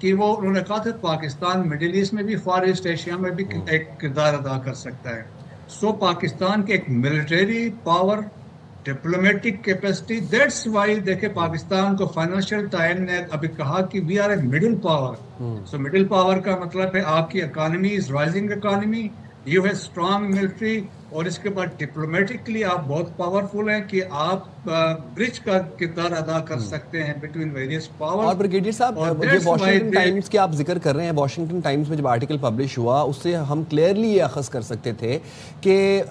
کہ وہ انہوں نے کہا تھا پاکستان مڈل ایسٹ میں بھی فار ایسٹ ایشیا میں بھی ایک کردار ادا کر سکتا ہے. سو پاکستان کے ایک military power diplomatic capacity that's why دیکھیں پاکستان کو فائنینشیل ٹائم نے ابھی کہا کہ we are a middle power. So middle power کا مطلب ہے آپ کی economy is rising economy, you have strong military, اور اس کے بعد ڈپلومیٹکلی آپ بہت پاورفل ہیں کہ آپ برج کا کردار ادا کر سکتے ہیں بٹوین ویریس پاور. اور بریگیڈیئر صاحب یہ واشنگٹن ٹائمز کے آپ ذکر کر رہے ہیں, واشنگٹن ٹائمز میں جب آرٹیکل پبلش ہوا اس سے ہم کلیئرلی یہ اخذ کر سکتے تھے کہ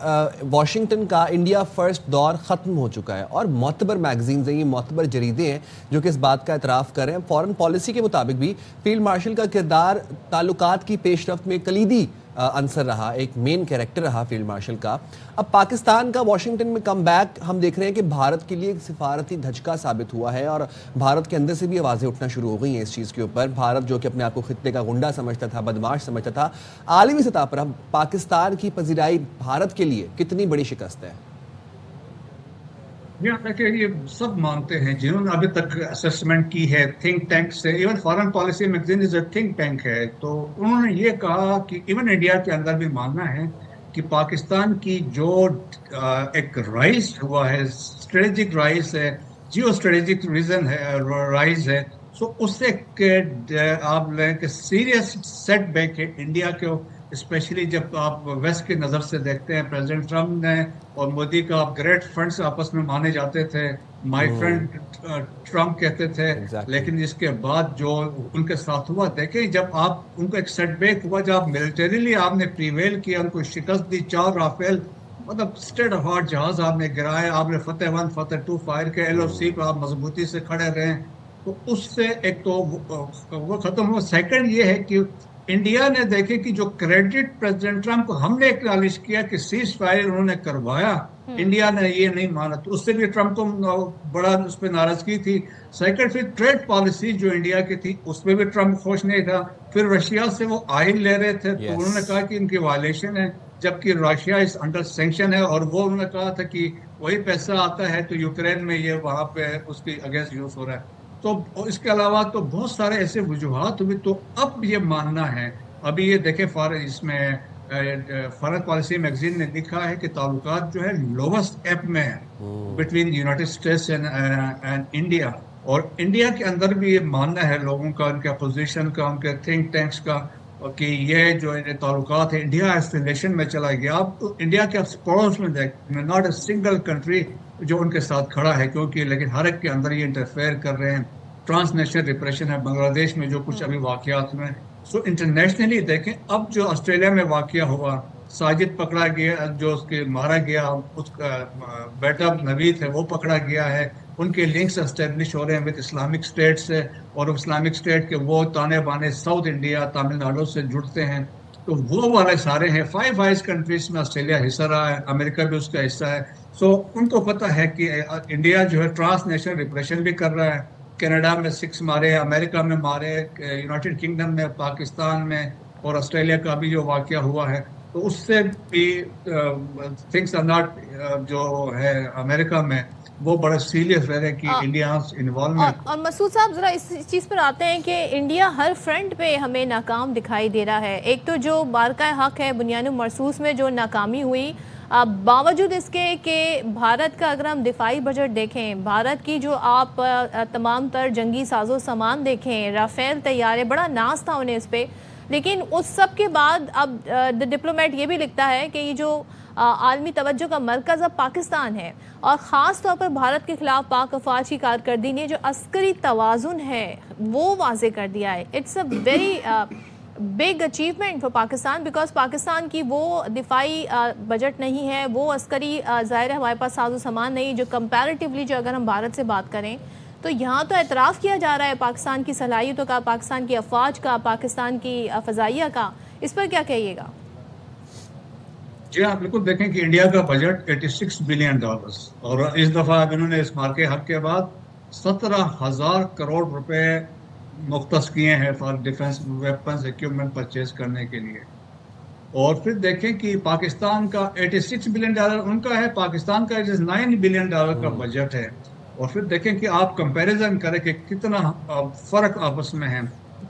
واشنگٹن کا انڈیا فرسٹ دور ختم ہو چکا ہے, اور معتبر میگزینز ہیں, یہ معتبر جریدے ہیں جو کہ اس بات کا اعتراف کر رہے ہیں. فارن پالیسی کے مطابق بھی فیلڈ مارشل کا کردار تعلقات کی پیش رفت میں کلیدی عنصر رہا, ایک مین کیریکٹر رہا فیلڈ مارشل کا. اب پاکستان کا واشنگٹن میں کم بیک ہم دیکھ رہے ہیں کہ بھارت کے لیے ایک سفارتی دھچکا ثابت ہوا ہے, اور بھارت کے اندر سے بھی آوازیں اٹھنا شروع ہو گئی ہیں اس چیز کے اوپر. بھارت جو کہ اپنے آپ کو خطے کا گنڈا سمجھتا تھا, بدماش سمجھتا تھا, عالمی سطح پر اب پاکستان کی پذیرائی بھارت کے لیے کتنی بڑی شکست ہے؟ کہ یہ سب مانتے ہیں جنہوں نے ابھی تک اسسمنٹ کی ہے تھنک ٹینک سے, even foreign policy magazine is a think tank ہے, تو انہوں نے یہ کہا کہ ایون انڈیا کے اندر بھی ماننا ہے کہ پاکستان کی جو ایک رائز ہوا ہے, اسٹریٹجک رائز ہے, جیو اسٹریٹجک ریزن ہے, رائز ہے, سو اس سے آپ لیں کہ سیریس سیٹ بیک ہے انڈیا کے, اسپیشلی جب آپ ویسٹ کی نظر سے دیکھتے ہیں. پریزیڈنٹ ٹرمپ نے اور مودی کا گریٹ فرینڈس آپس میں مانے جاتے تھے, مائی فرینڈ ٹرمپ کہتے تھے, لیکن اس کے بعد جو ان کے ساتھ ہوا دیکھیں جب آپ ان کو ایک سیٹ بیک ہوا, جب آپ ملٹریلی آپ نے پریویل کیا, ان کو شکست دی, 4 رافیل مطلب اسٹیٹ آف آرٹ جہاز آپ نے گرائے, آپ نے فتح 1 فتح 2 فائر کے, LOC پہ آپ مضبوطی سے کھڑے رہے, تو اس سے ایک تو وہ ختم ہوا. سیکنڈ یہ ہے کہ انڈیا نے دیکھے کہ جو کریڈٹ پریزیڈنٹ ٹرمپ کو ہم نے ایکنالج کیا کہ سیز فائر انہوں نے کروایا, انڈیا نے یہ نہیں مانا, تو اس سے بھی ٹرمپ کو بڑا اس پہ ناراضگی تھی. سیکنڈ پھر ٹریڈ پالیسی جو انڈیا کی تھی اس پہ بھی ٹرمپ خوش نہیں تھا. پھر رشیا سے وہ آئل لے رہے تھے, تو انہوں نے کہا کہ ان کی وائلیشن ہے, جبکہ رشیا اس انڈر سینکشن ہے, اور وہ انہوں نے کہا تھا کہ وہی پیسہ آتا ہے تو یوکرین میں یہ وہاں پہ اس کی اگینسٹ یوز ہو رہا ہے. تو اس کے علاوہ تو بہت سارے ایسے وجوہات ہوئی, تو اب یہ ماننا ہے. ابھی یہ دیکھیں اس میں فارن پالیسی میگزین نے لکھا ہے کہ تعلقات جو ہے لووسٹ ایپ میں ہے between United States and India, اور انڈیا کے اندر بھی یہ ماننا ہے لوگوں کا, ان کے اپوزیشن کا, ان کے تھنک ٹینکس کا, کہ یہ جو تعلقات ہے انڈیا ایسولیشن میں چلا گیا. اب انڈیا کے پڑوس میں دیکھیں, ناٹ اے سنگل کنٹری جو ان کے ساتھ کھڑا ہے, کیونکہ لیکن ہر ایک کے اندر یہ انٹرفیئر کر رہے ہیں. ٹرانس نیشنل ریپریشن ہے بنگلہ دیش میں جو کچھ ابھی واقعات میں. سو انٹرنیشنلی دیکھیں, اب جو آسٹریلیا میں واقعہ ہوا, ساجد پکڑا گیا, جو اس کے مارا گیا, اس کا بیٹا نوید ہے وہ پکڑا گیا ہے, ان کے لنکس اسٹیبلش ہو رہے ہیں ود اسلامک اسٹیٹ سے, اور اسلامک اسٹیٹ کے وہ تانے بانے ساؤتھ انڈیا تامل ناڈو سے جڑتے ہیں, تو وہ والے سارے ہیں. 5 آئس کنٹریز میں آسٹریلیا حصہ رہا ہے, امریکہ بھی اس کا حصہ ہے. سو ان کو پتہ ہے کہ انڈیا جو ہے ٹرانس نیشنل ریپریشن بھی کر رہا ہے. کینیڈا میں 6 مارے, امریکہ میں مارے, یونائٹڈ کنگڈم میں, پاکستان میں, اور آسٹریلیا کا بھی جو واقعہ ہوا ہے, تو اس سے بھی تھنگس آر ناٹ جو ہے امریکہ میں وہ بڑا سیریس رہ رہے کہ انڈیا انوالومنٹ. اور مسعود صاحب ذرا اس چیز پر آتے ہیں کہ انڈیا ہر فرنٹ پہ ہمیں ناکام دکھائی دے رہا ہے. ایک تو جو بارکہ حق ہے بنیان مرصوص میں جو ناکامی ہوئی, باوجود اس کے کہ بھارت کا اگر ہم دفاعی بجٹ دیکھیں, بھارت کی جو آپ تمام تر جنگی ساز و سامان دیکھیں, رافیل طیارے, بڑا ناز تھا انہیں اس پہ, لیکن اس سب کے بعد اب ڈپلومیٹ یہ بھی لکھتا ہے کہ یہ جو عالمی توجہ کا مرکز اب پاکستان ہے, اور خاص طور پر بھارت کے خلاف پاک افواج کی کارکردگی نے جو عسکری توازن ہے وہ واضح کر دیا ہے. It's a very big achievement for Pakistan, because Pakistan کی وہ دفاعی بجٹ نہیں ہے, وہ عسکری ظاہر ہے ہمارے پاس ساز و سامان نہیں, جو کمپیریٹیولی جو اگر ہم بھارت سے بات کریں تو یہاں تو اعتراف کیا جا رہا ہے پاکستان کی صلاحیتوں کا, پاکستان کی افواج کا, پاکستان کی فضائیہ کا. اس پر کیا کہیے گا؟ جی ہاں بالکل, دیکھیں کہ انڈیا کا بجٹ $86 بلین, اور اس دفعہ اب انہوں نے اس مارکے حق کے بعد 17,000 کروڑ روپے مختص کیے ہیں for defence weapons equipment purchase کرنے کے لیے. اور پھر دیکھیں کہ پاکستان کا $86 بلین ان کا ہے, پاکستان کا $9 بلین کا بجٹ ہے. اور پھر دیکھیں کہ آپ کمپیریزن کریں کہ کتنا فرق آپس میں ہے.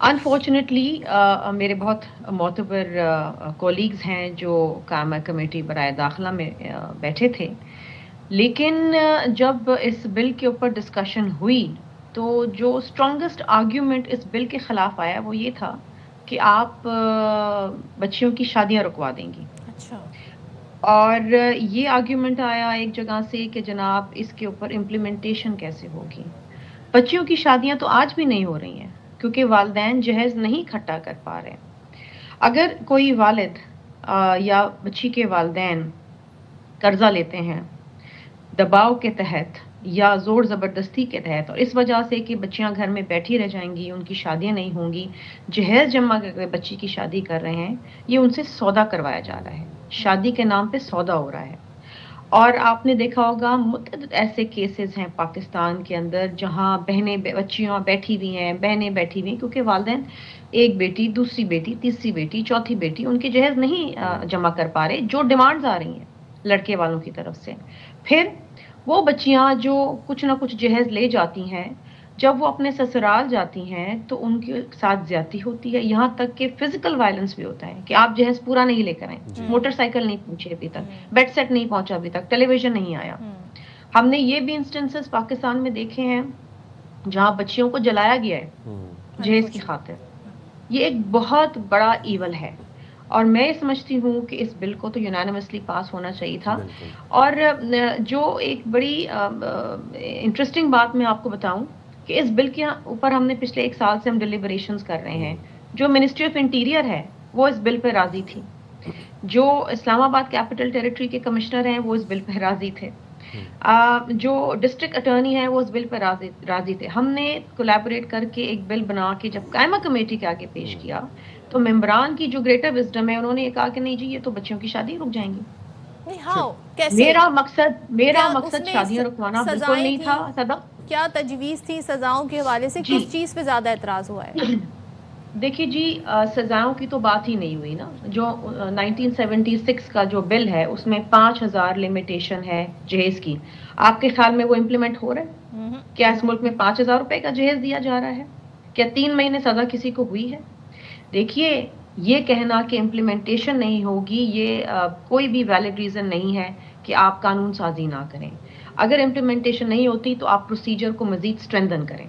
انفارچونیٹلی میرے بہت معتبر کولیگز ہیں جو قائمہ کمیٹی برائے داخلہ میں بیٹھے تھے، لیکن جب اس بل کے اوپر ڈسکشن ہوئی تو جو اسٹرانگسٹ آرگیومنٹ اس بل کے خلاف آیا وہ یہ تھا کہ آپ بچیوں کی شادیاں رکوا دیں گی. اچھا. اور یہ آرگیومنٹ آیا ایک جگہ سے کہ جناب اس کے اوپر امپلیمنٹیشن کیسے ہوگی. بچیوں کی شادیاں تو آج بھی نہیں ہو رہی ہیں کیونکہ والدین جہیز نہیں اکٹھا کر پا رہے. اگر کوئی والد یا بچی کے والدین قرضہ لیتے ہیں دباؤ کے تحت یا زور زبردستی کے تحت، اور اس وجہ سے کہ بچیاں گھر میں بیٹھی رہ جائیں گی، ان کی شادیاں نہیں ہوں گی، جہیز جمع کر کے بچی کی شادی کر رہے ہیں، یہ ان سے سودا کروایا جا رہا ہے. شادی کے نام پہ سودا ہو رہا ہے. اور آپ نے دیکھا ہوگا متعدد ایسے کیسز ہیں پاکستان کے اندر جہاں بچیاں بیٹھی ہوئی ہیں، بہنیں بیٹھی ہوئی ہیں کیونکہ والدین ایک بیٹی، دوسری بیٹی، تیسری بیٹی، چوتھی بیٹی ان کے جہیز نہیں جمع کر پا رہے، جو ڈیمانڈز آ رہی ہیں لڑکے والوں کی طرف سے. پھر وہ بچیاں جو کچھ نہ کچھ جہیز لے جاتی ہیں، جب وہ اپنے سسرال جاتی ہیں تو ان کے ساتھ زیادتی ہوتی ہے، یہاں تک کہ فزیکل وائلنس بھی ہوتا ہے کہ آپ جہیز پورا نہیں لے کر آئیں، موٹر سائیکل نہیں پہنچی ابھی تک، بیڈ سیٹ نہیں پہنچا ابھی تک، ٹیلی ویژن نہیں آیا. ہم نے یہ بھی انسٹنسز پاکستان میں دیکھے ہیں جہاں بچیوں کو جلایا گیا ہے جہیز کی خاطر. یہ ایک بہت بڑا ایول ہے اور میں سمجھتی ہوں کہ اس بل کو تو یونانیمسلی پاس ہونا چاہیے تھا. اور جو ایک بڑی انٹرسٹنگ بات میں آپ کو بتاؤں کہ اس بل کے اوپر ہم نے پچھلے 1 سال سے ہم ڈیلیبریشنز کر رہے ہیں. جو منسٹری آف انٹیریئر ہے وہ اس بل پہ راضی تھی، جو اسلام آباد کیپٹل ٹیریٹری کے کمشنر ہیں وہ اس بل پہ راضی تھے، جو ڈسٹرکٹ اٹارنی ہے وہ اس بل پر راضی تھے. ہم نے کولیبوریٹ کر کے ایک بل بنا کے جب قائمہ کمیٹی کے آگے پیش کیا تو ممبران کی جو گریٹر وزڈم ہے انہوں نے یہ کہا کہ نہیں جی یہ تو بچیوں کی شادی رک جائیں گی. میرا مقصد شادیاں رکوانا بالکل نہیں تھا. صدق کیا تجویز تھی سزاؤں کے حوالے سے؟ کس چیز پہ زیادہ اعتراض ہوا ہے؟ دیکھیے جی سزاؤں کی تو بات ہی نہیں ہوئی نا. جو 1976 کا جو بل ہے اس میں 5000 لمیٹیشن ہے جہیز کی. آپ کے خیال میں وہ امپلیمنٹ ہو رہا ہے؟ کیا اس ملک میں 5000 روپے کا جہیز دیا جا رہا ہے؟ کیا 3 مہینے سزا کسی کو ہوئی ہے؟ دیکھیے یہ کہنا کہ امپلیمنٹیشن نہیں ہوگی یہ کوئی بھی ویلڈ ریزن نہیں ہے کہ آپ قانون سازی نہ کریں. اگر امپلیمنٹیشن نہیں ہوتی تو آپ پروسیجر کو مزید اسٹرینتھن کریں.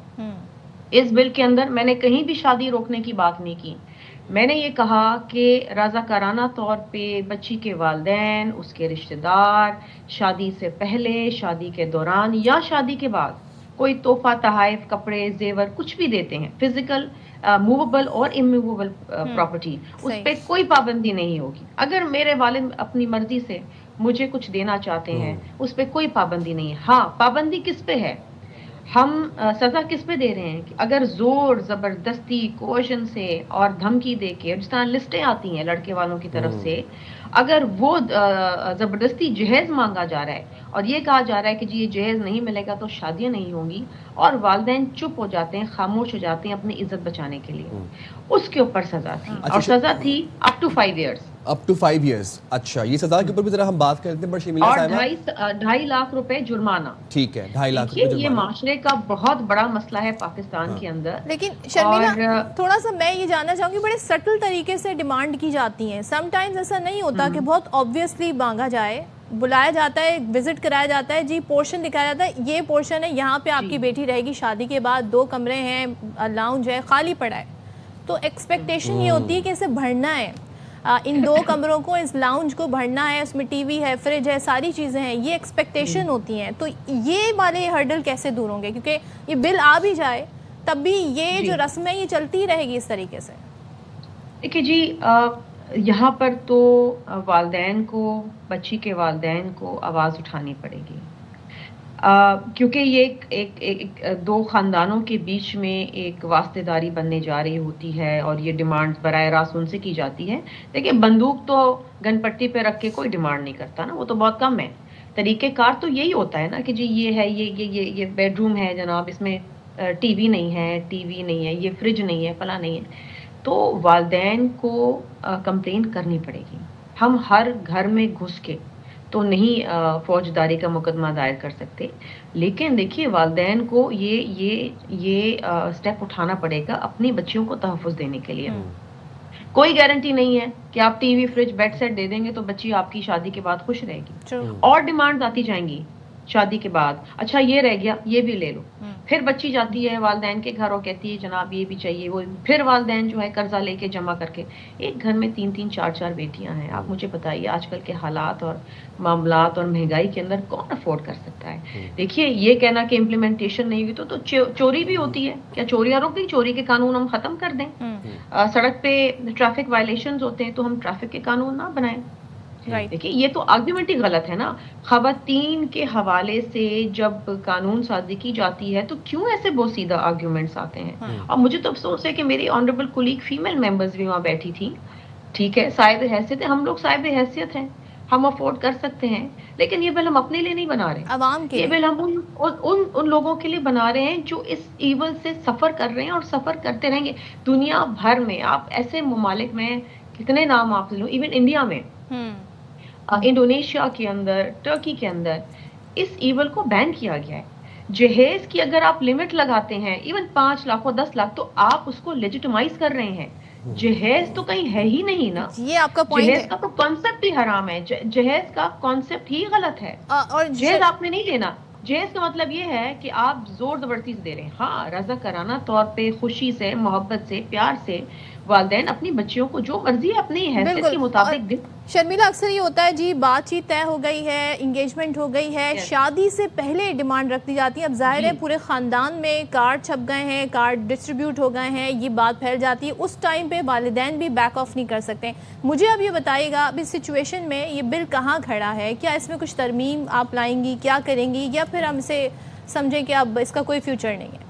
اس بل کے اندر میں نے کہیں بھی شادی روکنے کی بات نہیں کی. میں نے یہ کہا کہ رضاکارانہ طور پہ بچی کے والدین، اس کے رشتہ دار شادی سے پہلے، شادی کے دوران یا شادی کے بعد کوئی تحفہ، تحائف، کپڑے، زیور کچھ بھی دیتے ہیں، فزیکل موویبل اور اموویبل پراپرٹی، اس پہ کوئی پابندی نہیں ہوگی. اگر میرے والد اپنی مرضی سے مجھے کچھ دینا چاہتے ہیں اس پہ کوئی پابندی نہیں ہے. ہاں پابندی کس پہ ہے؟ ہم سزا کس پہ دے رہے ہیں کہ اگر زور زبردستی کوشن سے اور دھمکی دے کے جس طرح لسٹیں آتی ہیں لڑکے والوں کی طرف سے، اگر وہ زبردستی جہیز مانگا جا رہا ہے اور یہ کہا جا رہا ہے کہ جی یہ جہیز نہیں ملے گا تو شادیاں نہیں ہوں گی، اور والدین چپ ہو جاتے ہیں، خاموش ہو جاتے ہیں اپنی عزت بچانے کے لیے، اس کے اوپر سزا تھی. اور سزا تھی up to 5 years. Up to 5 years. اچھا یہ سزا کے اوپر بھی ذرا ہم بات کرتے ہیں. اور 2.5 لاکھ روپے جرمانہ. ٹھیک ہے 2.5 لاکھ روپے جرمانہ. یہ معاشرے کا بہت بڑا مسئلہ ہے پاکستان کے اندر. لیکن شرمیلا تھوڑا سا میں یہ جاننا چاہوں گی، بڑے سٹل طریقے سے ڈیمانڈ کی جاتی ہیں. سم ٹائمز ایسا نہیں ہوتا کہ بہت آبویسلی مانگا جائے، بلایا جاتا ہے، وزٹ کرایا جاتا ہے، جی پورشن دکھایا جاتا ہے، یہ پورشن ہے، یہاں پہ آپ کی بیٹی رہے گی، شادی کے بعد 2 کمرے ہیں، لاؤنج ہے، خالی پڑا ہے. تو ایکسپیکٹیشن یہ ہوتی ہے کہ اسے بھرنا ہے، ان 2 کمروں کو، اس لاؤنج کو بھرنا ہے، اس میں ٹی وی ہے، فریج ہے، ساری چیزیں ہیں، یہ ایکسپیکٹیشن ہوتی ہیں. تو یہ والے ہرڈل کیسے دور ہوں گے؟ کیونکہ یہ بل آ بھی جائے تب بھی یہ جو رسم ہے یہ چلتی رہے گی اس طریقے سے. دیکھیے جی یہاں پر تو والدین کو، بچی کے والدین کو آواز اٹھانی پڑے گی، کیونکہ یہ ایک 2 خاندانوں کے بیچ میں ایک واسطے داری بننے جا رہی ہوتی ہے اور یہ ڈیمانڈ براہ راست ان سے کی جاتی ہے. دیکھیے بندوق تو گن پٹی پہ رکھ کے کوئی ڈیمانڈ نہیں کرتا نا، وہ تو بہت کم ہے. طریقہ کار تو یہی ہوتا ہے نا کہ جی یہ ہے، یہ بیڈ روم ہے جناب، اس میں ٹی وی نہیں ہے، یہ فریج نہیں ہے، فلاں نہیں ہے. تو والدین کو کمپلین کرنی پڑے گی. ہم ہر گھر میں گھس کے تو نہیں فوجداری کا مقدمہ دائر کر سکتے. لیکن دیکھیے والدین کو یہ اسٹیپ اٹھانا پڑے گا اپنی بچیوں کو تحفظ دینے کے لیے. کوئی گارنٹی نہیں ہے کہ آپ T V fridge bed set دے دیں گے تو بچی آپ کی شادی کے بعد خوش رہے گی. اور ڈیمانڈ آتی جائیں گی شادی کے بعد, اچھا یہ رہ گیا یہ بھی لے لو. پھر بچی جاتی ہے والدین کے گھر اور کہتی ہے جناب یہ بھی چاہیے وہ. پھر والدین جو ہے قرضہ لے کے جمع کر کے, ایک گھر میں 3 4 بیٹیاں ہیں. آپ مجھے بتائیے آج کل کے حالات اور معاملات اور مہنگائی کے اندر کون افورڈ کر سکتا ہے. دیکھیے یہ کہنا کہ امپلیمنٹیشن نہیں ہوئی تو چوری بھی ہوتی ہے. کیا چوریاں رک گئی؟ چوری کے قانون ہم ختم کر دیں. سڑک پہ ٹریفک وائلیشنز ہوتے ہیں تو ہم ٹریفک کے قانون نہ بنائیں. دیکھیے یہ تو آرگومنٹ ہی غلط ہے نا. خواتین کے حوالے سے جب قانون سازی کی جاتی ہے تو کیوں ایسے بوسیدہ آرگومنٹس آتے ہیں. اور مجھے تو افسوس ہے کہ میری آنریبل کولیگ فیمیل ممبرز بھی وہاں بیٹھی تھی. ٹھیک ہے صاحب حیثیت ہے, ہم لوگ صاحب حیثیت ہیں, ہم افورڈ کر سکتے ہیں. لیکن یہ بل ہم اپنے لیے نہیں بنا رہے, عوام کے یہ بل ہم ان لوگوں کے لیے بنا رہے ہیں جو اس ایول سے سفر کر رہے ہیں اور سفر کرتے رہیں گے. دنیا بھر میں آپ ایسے ممالک میں کتنے نام آپ لوں, ایون انڈیا میں, انڈونیشیا کے اندر, ٹرکی کے اندر اس ایول کو بین کیا گیا ہے. جہیز کی اگر آپ لمٹ لگاتے ہیں ایون 5 لاکھ اور 10 لاکھ تو آپ اس کو لیجیٹمائز کر رہے ہیں. جہیز تو کہیں ہے ہی نہیں نا. یہ آپ کا پوائنٹ جہیز ہے. کا تو کانسیپٹ ہی حرام ہے. جہیز کا کانسیپٹ ہی غلط ہے. اور جہیز آپ نے نہیں لینا. جہیز کا مطلب یہ ہے کہ آپ زور زبردستی سے دے رہے ہیں. ہاں رضا کرانہ طور پہ خوشی سے, محبت سے, پیار سے والدین اپنی بچیوں کو جو مرضی اپنی حیثیت کے مطابق دے. شرمیلا اکثر یہ ہوتا ہے جی بات چیت طے ہو گئی ہے, انگیجمنٹ ہو گئی ہے, شادی سے پہلے ڈیمانڈ رکھ دی جاتی ہے. اب ظاہر ہے پورے خاندان میں کارڈ چھپ گئے ہیں, کارڈ ڈسٹریبیوٹ ہو گئے ہیں, یہ بات پھیل جاتی ہے. اس ٹائم پہ والدین بھی بیک آف نہیں کر سکتے. مجھے اب یہ بتائیے گا اب اس سچویشن میں یہ بل کہاں کھڑا ہے؟ کیا اس میں کچھ ترمیم آپ لائیں گی, کیا کریں گی, یا پھر ہم اسے سمجھیں کہ اب اس کا کوئی فیوچر نہیں ہے؟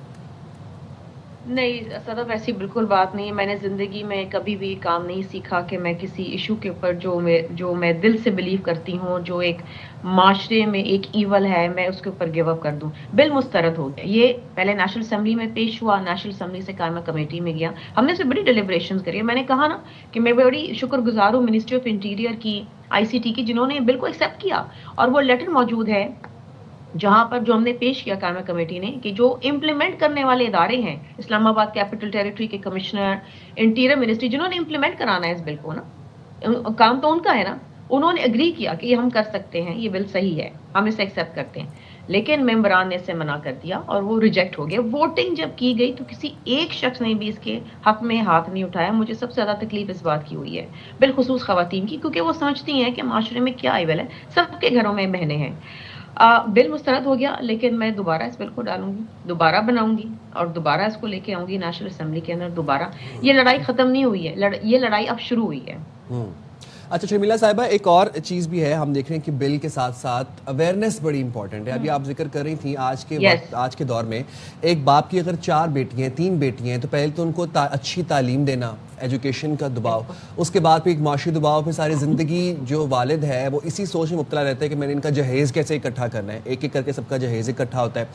نہیں صدف ایسی بالکل بات نہیں ہے. میں نے زندگی میں کبھی بھی کام نہیں سیکھا کہ میں کسی ایشو کے اوپر جو میں دل سے بلیو کرتی ہوں, جو ایک معاشرے میں ایک ایول ہے, میں اس کے اوپر گیو اپ کر دوں. بل مسترد ہو گیا. یہ پہلے نیشنل اسمبلی میں پیش ہوا, نیشنل اسمبلی سے قائمہ کمیٹی میں گیا, ہم نے اس میں بڑی ڈیلیبریشنز کری. میں نے کہا نا کہ میں بڑی شکر گزار ہوں منسٹری آف انٹیریئر کی, ICT کی, جنہوں نے بل کو ایکسیپٹ کیا. اور وہ لیٹر موجود ہے جہاں پر جو ہم نے پیش کیا قائمہ کمیٹی نے کہ جو امپلیمنٹ کرنے والے ادارے ہیں, اسلام آباد کیپٹل ٹیریٹری کے کمشنر, انٹیریئر منسٹری, جنہوں نے امپلیمنٹ کرانا ہے اس بل کو نا, کام تو ان کا ہے نا, انہوں نے اگری کیا کہ یہ ہم کر سکتے ہیں, یہ بل صحیح ہے, ہم اسے ایکسیپٹ کرتے ہیں. لیکن ممبران نے اسے منع کر دیا اور وہ ریجیکٹ ہو گیا. ووٹنگ جب کی گئی تو کسی ایک شخص نے بھی اس کے حق میں ہاتھ نہیں اٹھایا. مجھے سب سے زیادہ تکلیف اس بات کی ہوئی ہے, بالخصوص خواتین کی, کیونکہ وہ سمجھتی ہیں کہ معاشرے میں کیا ایول ہے, سب کے گھروں میں بہنیں ہیں. بل مسترد ہو گیا, لیکن میں دوبارہ اس بل کو ڈالوں گی, دوبارہ بناؤں گی اور دوبارہ اس کو لے کے آؤں گی نیشنل اسمبلی کے اندر دوبارہ. یہ لڑائی ختم نہیں ہوئی ہے, یہ لڑائی اب شروع ہوئی ہے. اچھا شرمیلا صاحبہ, ایک اور چیز بھی ہے, ہم دیکھ رہے ہیں کہ بل کے ساتھ ساتھ اویئرنیس بڑی امپورٹنٹ ہے. ابھی آپ ذکر کر رہی تھیں آج کے وقت, آج کے دور میں ایک باپ کی اگر 4 بیٹیاں ہیں, 3 بیٹیاں ہیں, تو پہلے تو ان کو اچھی تعلیم دینا, ایجوکیشن کا دباؤ, اس کے بعد پھر ایک معاشی دباؤ, پھر ساری زندگی جو والد ہے وہ اسی سوچ میں مبتلا رہتا ہے کہ میں نے ان کا جہیز کیسے اکٹھا کرنا ہے, ایک ایک کر کے سب کا جہیز اکٹھا ہوتا ہے.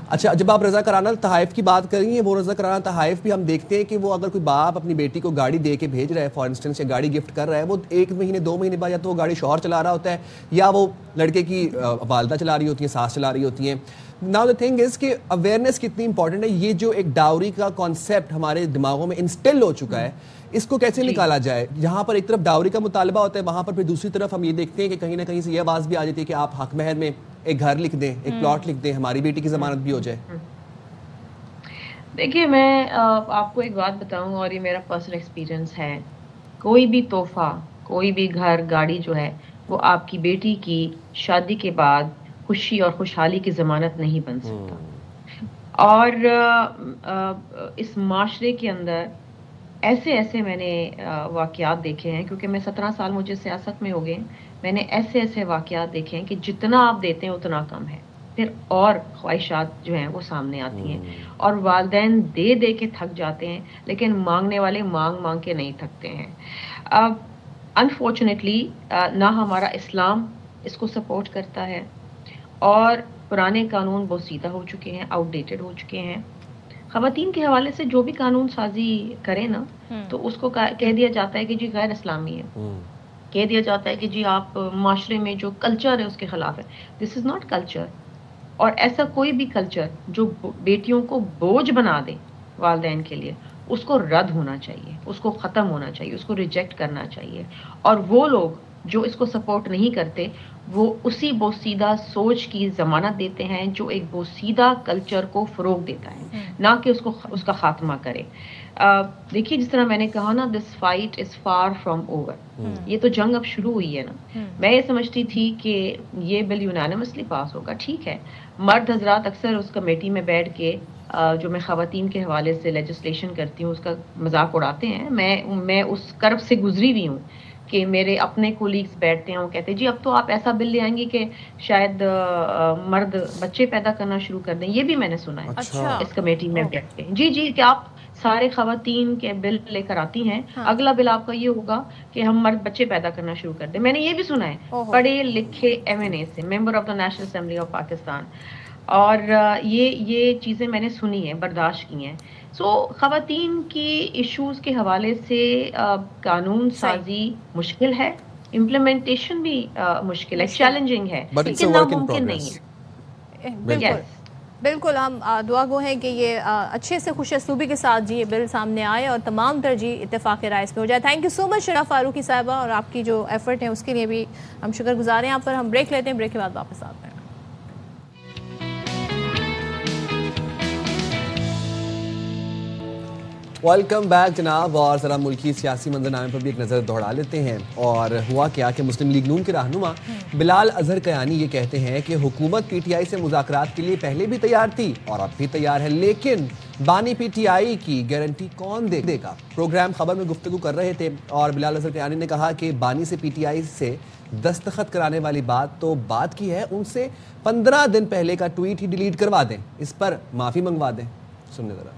اچھا جب آپ رضا کرانہ تحائف کی بات کر رہی ہیں, وہ رضا کرانہ تحائف بھی ہم دیکھتے ہیں کہ وہ اگر کوئی باپ اپنی بیٹی کو گاڑی دے کے بھیج رہا ہے, فار انسٹنس, یا گاڑی گفٹ کر رہا ہے, وہ 1 مہینے 2 مہینے بعد یا تو وہ گاڑی شوہر چلا رہا ہوتا ہے یا وہ لڑکے کی والدہ چلا رہی ہوتی ہیں, ساس چلا رہی ہوتی ہیں. Now the thing is کہ اویئرنیس کتنی امپورٹنٹ ہے. یہ جو ایک ڈاوری کا کانسیپٹ ہمارے دماغوں میں انسٹل ہو چکا ہے, اس کو کیسے نکالا جائے؟ جہاں پر ایک طرف ڈاوری کا مطالبہ ہوتا ہے, وہاں پر پھر دوسری طرف ہم یہ دیکھتے ہیں کہ کہیں نہ کہیں سے یہ آواز بھی آ جاتی ہے کہ آپ حق مہر میں ایک گھر لکھ دیں, ایک پلاٹ لکھ دیں, ہماری بیٹی کی ضمانت بھی ہو جائے. دیکھیے میں آپ کو ایک بات بتاؤں, اور یہ میرا پرسنل ایکسپیرینس ہے, کوئی بھی تحفہ, کوئی بھی گھر, گاڑی جو ہے وہ آپ کی بیٹی کی شادی کے بعد خوشی اور خوشحالی کی ضمانت نہیں بن سکتا. اور اس معاشرے کے اندر ایسے میں نے واقعات دیکھے ہیں, کیونکہ میں 17 سال مجھے سیاست میں ہو گئے, میں نے ایسے واقعات دیکھے ہیں کہ جتنا آپ دیتے ہیں اتنا کم ہے, پھر اور خواہشات جو ہیں وہ سامنے آتی ہیں, اور والدین دے کے تھک جاتے ہیں, لیکن مانگنے والے مانگ کے نہیں تھکتے ہیں. انفارچونیٹلی نہ ہمارا اسلام اس کو سپورٹ کرتا ہے, اور پرانے قانون بہت سیدھا ہو چکے ہیں, آؤٹ ڈیٹڈ ہو چکے ہیں. خواتین کے حوالے سے جو بھی قانون سازی کرے نا, تو اس کو کہہ دیا جاتا ہے کہ جی غیر اسلامی ہے, کہہ دیا جاتا ہے کہ جی آپ معاشرے میں جو کلچر ہے اس کے خلاف ہے. This is not culture. اور ایسا کوئی بھی کلچر جو بیٹیوں کو بوجھ بنا دے والدین کے لیے، اس کو رد ہونا چاہیے، اس کو ختم ہونا چاہیے، اس کو ریجیکٹ کرنا چاہیے. اور وہ لوگ جو اس کو سپورٹ نہیں کرتے وہ اسی بوسیدہ سوچ کی ضمانت دیتے ہیں جو ایک بوسیدہ کلچر کو فروغ دیتا ہے، نہ کہ اس کا خاتمہ کرے. دیکھیے جس طرح میں نے کہا نا، this fight is for from over. یہ تو جنگ اب شروع ہوئی ہے نا. میں یہ سمجھتی تھی کہ یہ بل یونانیمسلی پاس ہوگا. ٹھیک ہے، مرد حضرات اکثر اس کمیٹی میں بیٹھ کے جو میں خواتین کے حوالے سے لیجسلیشن کرتی ہوں اس کا مذاق اڑاتے ہیں. میں اس کرب سے گزری ہوئی ہوں کہ میرے اپنے کولیگز بیٹھتے ہیں، وہ کہتے ہیں جی اب تو آپ ایسا بل لے آئیں گے کہ شاید مرد بچے پیدا کرنا شروع کر دیں. یہ بھی میں نے سنا ہے اچھا اس کمیٹی میں بیٹھ کے. جی کہ آپ سارے خواتین کے بل لے کر آتی ہیں، اگلا بل آپ کا یہ ہوگا کہ ہم مرد بچے پیدا کرنا شروع کر دیں. میں نے یہ بھی سنا ہے پڑھے لکھے ایم این اے سے، member of the national assembly of Pakistan. اور یہ چیزیں میں نے سنی ہیں، برداشت کی ہیں. سو خواتین کی ایشوز کے حوالے سے قانون سازی مشکل ہے، امپلیمنٹیشن بھی مشکل ہے، چیلنجنگ ہے، But it's a لیکن work in ناممکن progress. نہیں ہے. بالکل بالکل. ہم دعا گو ہیں کہ یہ اچھے سے خوش اسلوبی کے ساتھ جی یہ بل سامنے آئے اور تمام ترجیح اتفاق رائے اس پہ ہو جائے. تھینک یو سو مچ شرح فاروقی صاحبہ، اور آپ کی جو ایفرٹ ہیں اس کے لیے بھی ہم شکر گزار ہیں. آپ پر ہم بریک لیتے ہیں، بریک کے بعد واپس آتے ہیں. ویلکم بیک جناب. اور ذرا ملکی سیاسی منظرنامے پر بھی ایک نظر دوڑا لیتے ہیں. اور ہوا کیا کہ مسلم لیگ نون کے رہنما بلال اظہر کیانی یہ کہتے ہیں کہ حکومت پی ٹی آئی سے مذاکرات کے لیے پہلے بھی تیار تھی اور اب بھی تیار ہے، لیکن بانی پی ٹی آئی کی گارنٹی کون دے گا. پروگرام خبر میں گفتگو کر رہے تھے اور بلال اظہر کیانی نے کہا کہ بانی سے پی ٹی آئی سے دستخط کرانے والی بات تو بات کی ہے، ان سے 15 دن پہلے کا ٹویٹ ہی ڈیلیٹ کروا دیں، اس پر معافی منگوا دیں. سننے ذرا.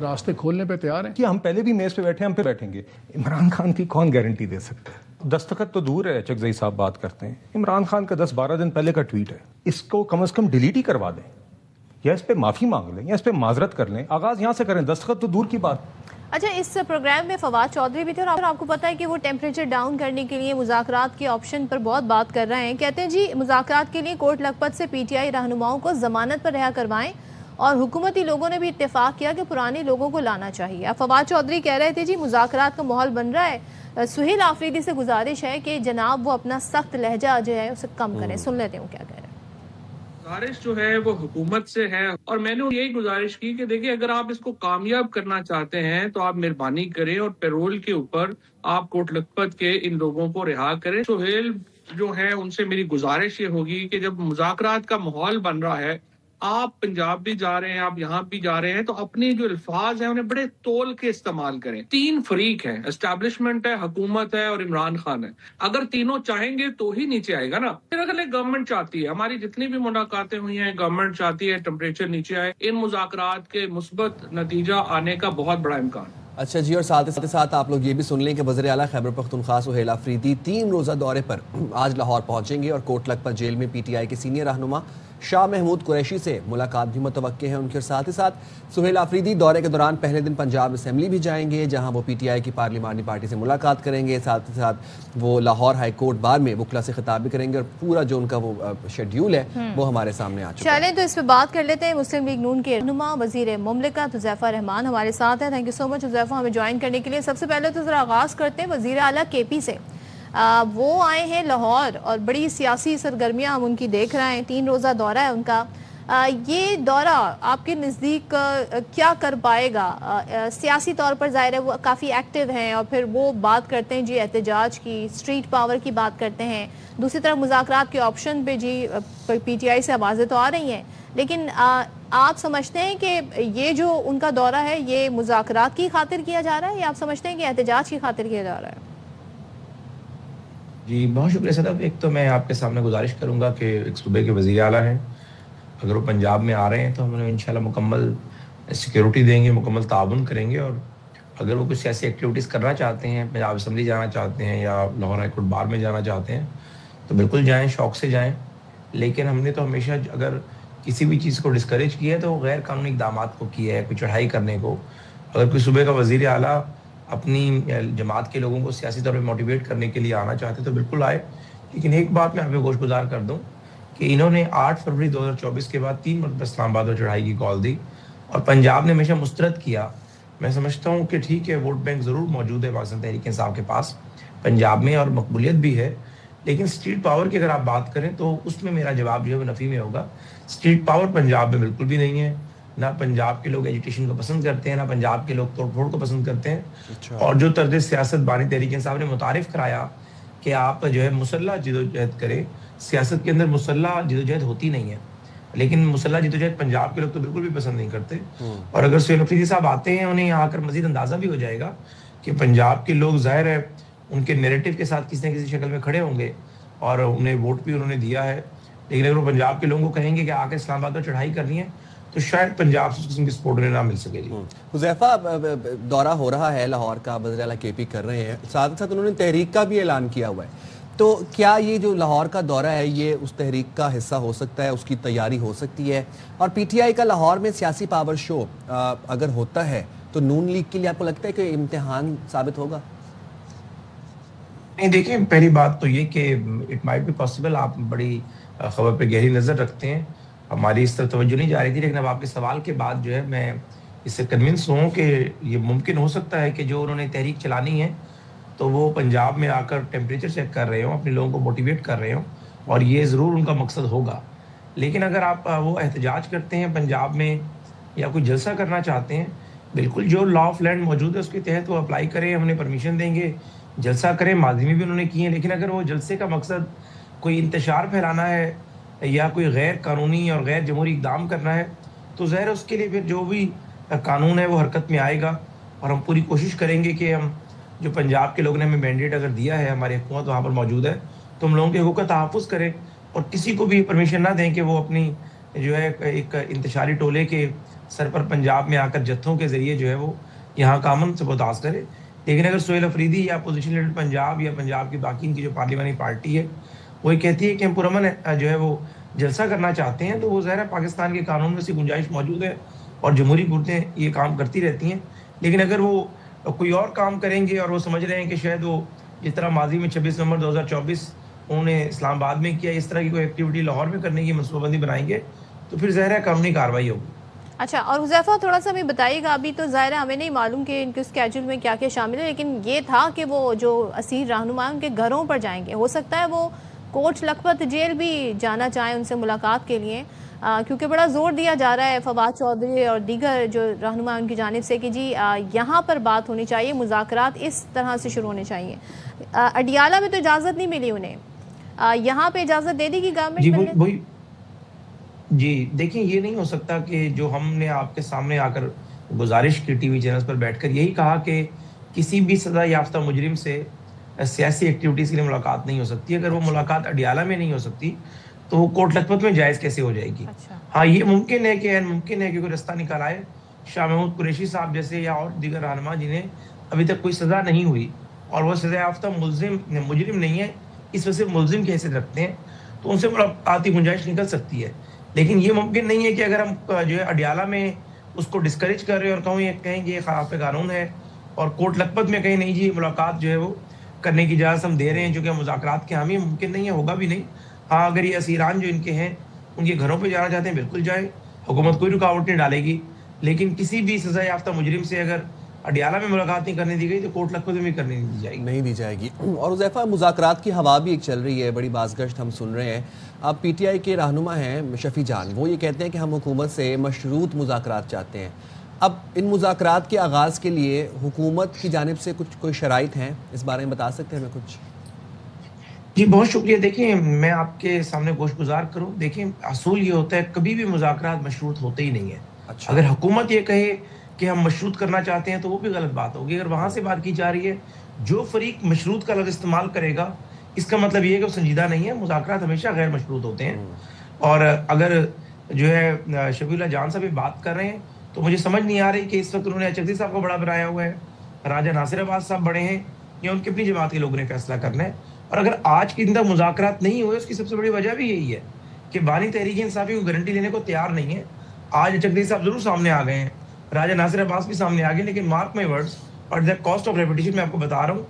راستے کھولنے پہ تیار ہیں کہ ہم پہلے بھی میز پہ بیٹھے ہم پہ بیٹھیں گے. عمران خان کی کون گارنٹی دے سکتا ہے؟ دستخط تو دور ہے، چکزئی صاحب بات کرتے ہیں. عمران خان کا 10-12 دن پہلے کا ٹویٹ ہے، اس کو کم از کم ڈیلیٹ ہی کروا دیں، یا اس پہ معافی مانگ لیں، یا اس پہ معذرت کر لیں. آغاز یہاں سے کریں، دستخط تو دور کی بات. اچھا، اس پروگرام میں فواد چودھری بھی تھے اور آپ کو پتا ہے کہ وہ ٹیمپریچر ڈاؤن کرنے کے لیے مذاکرات کے آپشن پر بہت بات کر رہے ہیں. کہتے ہیں جی مذاکرات کے لیے کوٹ لکھپت سے پی ٹی آئی رہنماؤں کو ضمانت پر رہا کروائیں، اور حکومتی لوگوں نے بھی اتفاق کیا کہ پرانے لوگوں کو لانا چاہیے. اب فواد چودھری کہہ رہے تھے جی مذاکرات کا ماحول بن رہا ہے. سہیل آفریدی سے گزارش ہے کہ جناب وہ اپنا سخت لہجہ جو ہے اسے کم کریں. سن لیتے ہیں کیا کہہ رہے ہیں. گزارش جو ہے وہ حکومت سے ہے، اور میں نے یہی گزارش کی کہ دیکھیں اگر آپ اس کو کامیاب کرنا چاہتے ہیں تو آپ مہربانی کریں اور پیرول کے اوپر آپ کوٹ لکھپت کے ان لوگوں کو رہا کریں. سہیل جو ہے ان سے میری گزارش یہ ہوگی کہ جب مذاکرات کا ماحول بن رہا ہے، آپ پنجاب بھی جا رہے ہیں، آپ یہاں بھی جا رہے ہیں، تو اپنے جو الفاظ ہیں انہیں بڑے تول کے استعمال کریں. 3 فریق ہیں، اسٹیبلشمنٹ ہے، حکومت ہے اور عمران خان ہے. اگر تینوں چاہیں گے تو ہی نیچے آئے گا نا. پھر اگر گورنمنٹ چاہتی ہے، ہماری جتنی بھی ملاقاتیں ہوئی ہیں گورنمنٹ چاہتی ہے ٹیمپریچر نیچے آئے، ان مذاکرات کے مثبت نتیجہ آنے کا بہت بڑا امکان. اچھا جی، اور ساتھ آپ لوگ یہ بھی سن لیں کہ وزیر اعلیٰ خیبر پختونخوا سہیل آفریدی 3 روزہ دورے پر آج لاہور پہنچیں گے اور کوٹ لکھپت جیل میں پی ٹی آئی کے سینئر رہنما شاہ محمود قریشی سے ملاقات بھی متوقع ہے ان کے. ساتھ ہی ساتھ سہیل آفریدی دورے کے دوران پہلے دن پنجاب اسمبلی بھی جائیں گے جہاں وہ پی ٹی آئی کی پارلیمانی پارٹی سے ملاقات کریں گے. ساتھ ہی ساتھ وہ لاہور ہائی کورٹ بار میں وکلا سے خطاب بھی کریں گے اور پورا جو ان کا وہ شیڈیول ہے وہ ہمارے سامنے آ چکا ہے. چلیں تو اس پہ بات کر لیتے ہیں. مسلم لیگ نون کے رہنما وزیر مملکت حذیفہ رحمان ہمارے ساتھ ہیں. تھینک یو سو مچ حذیفہ ہمیں جوائن کرنے کے لیے. سب سے پہلے تو ذرا آغاز کرتے ہیں وزیر اعلیٰ کے پی سے. وہ آئے ہیں لاہور اور بڑی سیاسی سرگرمیاں ہم ان کی دیکھ رہے ہیں. 3 روزہ دورہ ہے ان کا. یہ دورہ آپ کے نزدیک کیا کر پائے گا؟ سیاسی طور پر ظاہر ہے وہ کافی ایکٹیو ہیں اور پھر وہ بات کرتے ہیں جی احتجاج کی، اسٹریٹ پاور کی بات کرتے ہیں. دوسری طرف مذاکرات کے آپشن پہ جی پی ٹی آئی سے آوازیں تو آ رہی ہیں، لیکن آپ سمجھتے ہیں کہ یہ جو ان کا دورہ ہے یہ مذاکرات کی خاطر کیا جا رہا ہے یا آپ سمجھتے ہیں کہ احتجاج کی خاطر کیا جا رہا ہے؟ جی بہت شکریہ صدف. ایک تو میں آپ کے سامنے گزارش کروں گا کہ ایک صوبے کے وزیر اعلیٰ ہیں، اگر وہ پنجاب میں آ رہے ہیں تو ہم انہیں انشاءاللہ مکمل سیکیورٹی دیں گے، مکمل تعاون کریں گے. اور اگر وہ کچھ سیاسی ایکٹیویٹیز کرنا چاہتے ہیں، پنجاب اسمبلی جانا چاہتے ہیں یا لاہور ہائی کورٹ بار میں جانا چاہتے ہیں تو بالکل جائیں، شوق سے جائیں. لیکن ہم نے تو ہمیشہ اگر کسی بھی چیز کو ڈسکریج کیا ہے تو غیر قانونی اقدامات کو کیا ہے، کوئی چڑھائی کرنے کو. اگر کوئی صوبے کا وزیر اعلیٰ اپنی جماعت کے لوگوں کو سیاسی طور پہ موٹیویٹ کرنے کے لیے آنا چاہتے تو بالکل آئے. لیکن ایک بات میں آپ کو گوش گزار کر دوں کہ انہوں نے 8 فروری 2024 کے بعد 3 مرتبہ اسلام آباد میں چڑھائی کی کال دی اور پنجاب نے ہمیشہ مسترد کیا. میں سمجھتا ہوں کہ ٹھیک ہے ووٹ بینک ضرور موجود ہے پاکستان تحریک انصاف کے پاس پنجاب میں اور مقبولیت بھی ہے, لیکن اسٹریٹ پاور کی اگر آپ بات کریں تو اس میں میرا جواب جو ہے وہ نفی میں ہوگا. اسٹریٹ پاور پنجاب میں بالکل بھی نہیں ہے. نہ پنجاب کے لوگ ایجوکیشن کو پسند کرتے ہیں, نہ پنجاب کے لوگ توڑ پھوڑ کو پسند کرتے ہیں. اور جو طرز سیاست بانی تحریک انصاف نے متعارف کرایا کہ آپ جو ہے مسلح جدوجہد کریں, سیاست کے اندر مسلح جدوجہد ہوتی نہیں ہے, لیکن مسلح جدوجہد پنجاب کے لوگ تو بالکل بھی پسند نہیں کرتے. اور اگر سہیل افریدی صاحب آتے ہیں انہیں یہاں آ کر مزید اندازہ بھی ہو جائے گا کہ پنجاب کے لوگ ظاہر ہے ان کے نیریٹو کے ساتھ کسی نہ کسی شکل میں کھڑے ہوں گے اور انہیں ووٹ بھی انہوں نے دیا ہے. لیکن اگر وہ پنجاب کے لوگوں کو کہیں گے کہ آ کے اسلام آباد میں چڑھائی کرنی ہے تو شاید پنجاب سے اس قسم کی سپورٹ انہیں نہ مل سکے. جی حذیفہ, دورہ ہو رہا ہے لاہور کا, وزیر اعلیٰ کے پی کر رہے ہیں, ساتھ ساتھ انہوں نے تحریک کا بھی اعلان کیا ہوا ہے. تو کیا یہ جو لاہور کا دورہ ہے یہ اس تحریک کا حصہ ہو سکتا ہے, اس کی تیاری ہو سکتی ہے؟ اور پی ٹی آئی کا لاہور میں سیاسی پاور شو اگر ہوتا ہے تو نون لیگ کے لیے آپ کو لگتا ہے کہ امتحان ثابت ہوگا؟ نہیں, دیکھیں پہلی بات تو یہ کہ اٹ مائٹ بی پاسبل. آپ بڑی خبر پہ گہری نظر رکھتے ہیں, ہماری اس طرف توجہ نہیں جا رہی تھی, لیکن اب آپ کے سوال کے بعد جو ہے میں اس سے کنونس ہوں کہ یہ ممکن ہو سکتا ہے کہ جو انہوں نے تحریک چلانی ہے تو وہ پنجاب میں آ کر ٹیمپریچر چیک کر رہے ہوں, اپنے لوگوں کو موٹیویٹ کر رہے ہوں, اور یہ ضرور ان کا مقصد ہوگا. لیکن اگر آپ وہ احتجاج کرتے ہیں پنجاب میں یا کوئی جلسہ کرنا چاہتے ہیں, بالکل جو لا آف لینڈ موجود ہے اس کے تحت وہ اپلائی کریں, ہم نے پرمیشن دیں گے, جلسہ کریں. ماضی میں بھی انہوں نے کیے ہیں. لیکن اگر وہ جلسے کا مقصد کوئی انتشار پھیلانا ہے یا کوئی غیر قانونی اور غیر جمہوری اقدام کرنا ہے تو ظاہر اس کے لیے پھر جو بھی قانون ہے وہ حرکت میں آئے گا. اور ہم پوری کوشش کریں گے کہ ہم جو پنجاب کے لوگوں نے ہمیں مینڈیٹ اگر دیا ہے, ہماری حکومت وہاں پر موجود ہے, تو ہم لوگوں کے حقوق کا تحفظ کریں اور کسی کو بھی پرمیشن نہ دیں کہ وہ اپنی جو ہے ایک انتشاری ٹولے کے سر پر پنجاب میں آ کر جتھوں کے ذریعے جو ہے وہ یہاں کا امن سے برداشت کرے. لیکن اگر سہیل افریدی یا اپوزیشن لیڈر پنجاب یا پنجاب کی باقی ان کی جو پارلیمانی پارٹی ہے وہ یہ کہتی ہے کہ ہم پرامن جو ہے وہ جلسہ کرنا چاہتے ہیں, تو وہ ظاہر ہے پاکستان کے قانون میں سے گنجائش موجود ہے اور جمہوری قوتیں یہ کام کرتی رہتی ہیں. لیکن اگر وہ کوئی اور کام کریں گے اور وہ سمجھ رہے ہیں کہ شاید وہ جس طرح ماضی میں 26 نومبر 2024 انہوں نے اسلام آباد میں کیا, اس طرح کی کوئی ایکٹیویٹی لاہور میں کرنے کی منصوبہ بندی بنائیں گے تو پھر ظاہر ہے قانونی کارروائی ہوگی. اچھا, اور حذیفہ تھوڑا سا ہمیں بتائیے گا, ابھی تو ظاہر ہے ہمیں نہیں معلوم کہ ان کے اسکیجول میں کیا کیا شامل ہے, لیکن یہ تھا کہ وہ جو اسیر رہنما ان کے گھروں پر جائیں گے, ہو سکتا ہے وہ کوٹ لکھپت جیل بھی جانا چاہیں ان سے ملاقات کے لیے, کیونکہ بڑا زور دیا جا رہا ہے فواد چودھری اور دیگر جو رہنما ان کی جانب سے کہ جی یہاں پر بات ہونی چاہیے, مذاکرات اس طرح سے شروع ہونے چاہیے. اڈیالہ میں تو اجازت نہیں ملی انہیں, یہاں پہ اجازت دے دی گی گورنمنٹ؟ جی دیکھیں, یہ نہیں ہو سکتا کہ جو ہم نے آپ کے سامنے آ کر گزارش کی ٹی وی چینلز پر بیٹھ کر یہی کہا کہ کسی بھی سزا یافتہ مجرم سے سیاسی ایکٹیویٹیز کے لیے ملاقات نہیں ہو سکتی. اگر وہ ملاقات اڈیالہ میں نہیں ہو سکتی تو وہ کوٹ لکھپت میں جائز کیسے ہو جائے گی؟ ہاں, یہ ممکن ہے کہ ممکن ہے کہ کوئی رستہ نکال آئے. شاہ محمود قریشی صاحب جیسے یا اور دیگر رہنما جنہیں ابھی تک کوئی سزا نہیں ہوئی اور وہ سزا یافتہ مجرم نہیں ہے, اس وجہ سے ملزم کی حیثیت رکھتے ہیں, تو ان سے ملاقاتی گنجائش نکل سکتی ہے. لیکن یہ ممکن نہیں ہے کہ اگر ہم جو ہے اڈیالہ میں اس کو ڈسکریج کر رہے ہیں اور کہیں کہ یہ خلاف قانون ہے, اور کوٹ لکھپت میں کہیں نہیں جی ملاقات جو ہے وہ کرنے کی اجازت ہم دے رہے ہیں, جو کہ مذاکرات کے حامی, ممکن نہیں ہے, ہوگا بھی نہیں. ہاں, اگر یہ اسیران جو ان کے ہیں ان کے گھروں پہ جانا چاہتے ہیں بالکل جائیں, حکومت کوئی رکاوٹ نہیں ڈالے گی. لیکن کسی بھی سزا یافتہ مجرم سے اگر اڈیالہ میں ملاقات نہیں کرنے دی گئی تو کوٹ لکھپت میں بھی کرنے نہیں دی جائے گی. اور حذیفہ, مذاکرات کی ہوا بھی ایک چل رہی ہے, بڑی باز گشت ہم سن رہے ہیں. اب پی ٹی آئی کے رہنما ہیں شفیع جان, وہ یہ کہتے ہیں کہ ہم حکومت سے مشروط مذاکرات چاہتے ہیں. اب ان مذاکرات کے آغاز کے لیے حکومت کی جانب سے کوئی شرائط ہیں, اس بارے میں بتا سکتے ہیں ہمیں کچھ؟ جی بہت شکریہ. دیکھیں, میں آپ کے سامنے گوش گزار کروں. دیکھیں, اصول یہ ہوتا ہے کبھی بھی مذاکرات مشروط ہوتے ہی نہیں ہیں. اگر حکومت یہ کہے کہ ہم مشروط کرنا چاہتے ہیں تو وہ بھی غلط بات ہوگی. اگر وہاں سے بات کی جا رہی ہے, جو فریق مشروط کا لفظ استعمال کرے گا اس کا مطلب یہ ہے کہ وہ سنجیدہ نہیں ہے. مذاکرات ہمیشہ غیر مشروط ہوتے ہیں. اور اگر جو ہے شفیع اللہ جان صاحب بات کر رہے ہیں تو مجھے سمجھ نہیں آ رہی کہ اس وقت انہوں نے چودھری صاحب کو بڑا بنایا ہوا ہے, راجہ ناصر عباس صاحب بڑے ہیں, یا ان کی اپنی جماعت کے لوگوں نے فیصلہ کرنا ہے. اور اگر آج کے دن مذاکرات نہیں ہوئے اس کی سب سے بڑی وجہ بھی یہی ہے کہ بانی تحریک انصافی کو گارنٹی لینے کو تیار نہیں ہے. آج چودھری صاحب ضرور سامنے آ گئے ہیں, راجہ ناصر عباس بھی سامنے آ گئے, لیکن مارک مائی ورڈز اور دا کاسٹ آف ریپوٹیشن میں آپ کو بتا رہا ہوں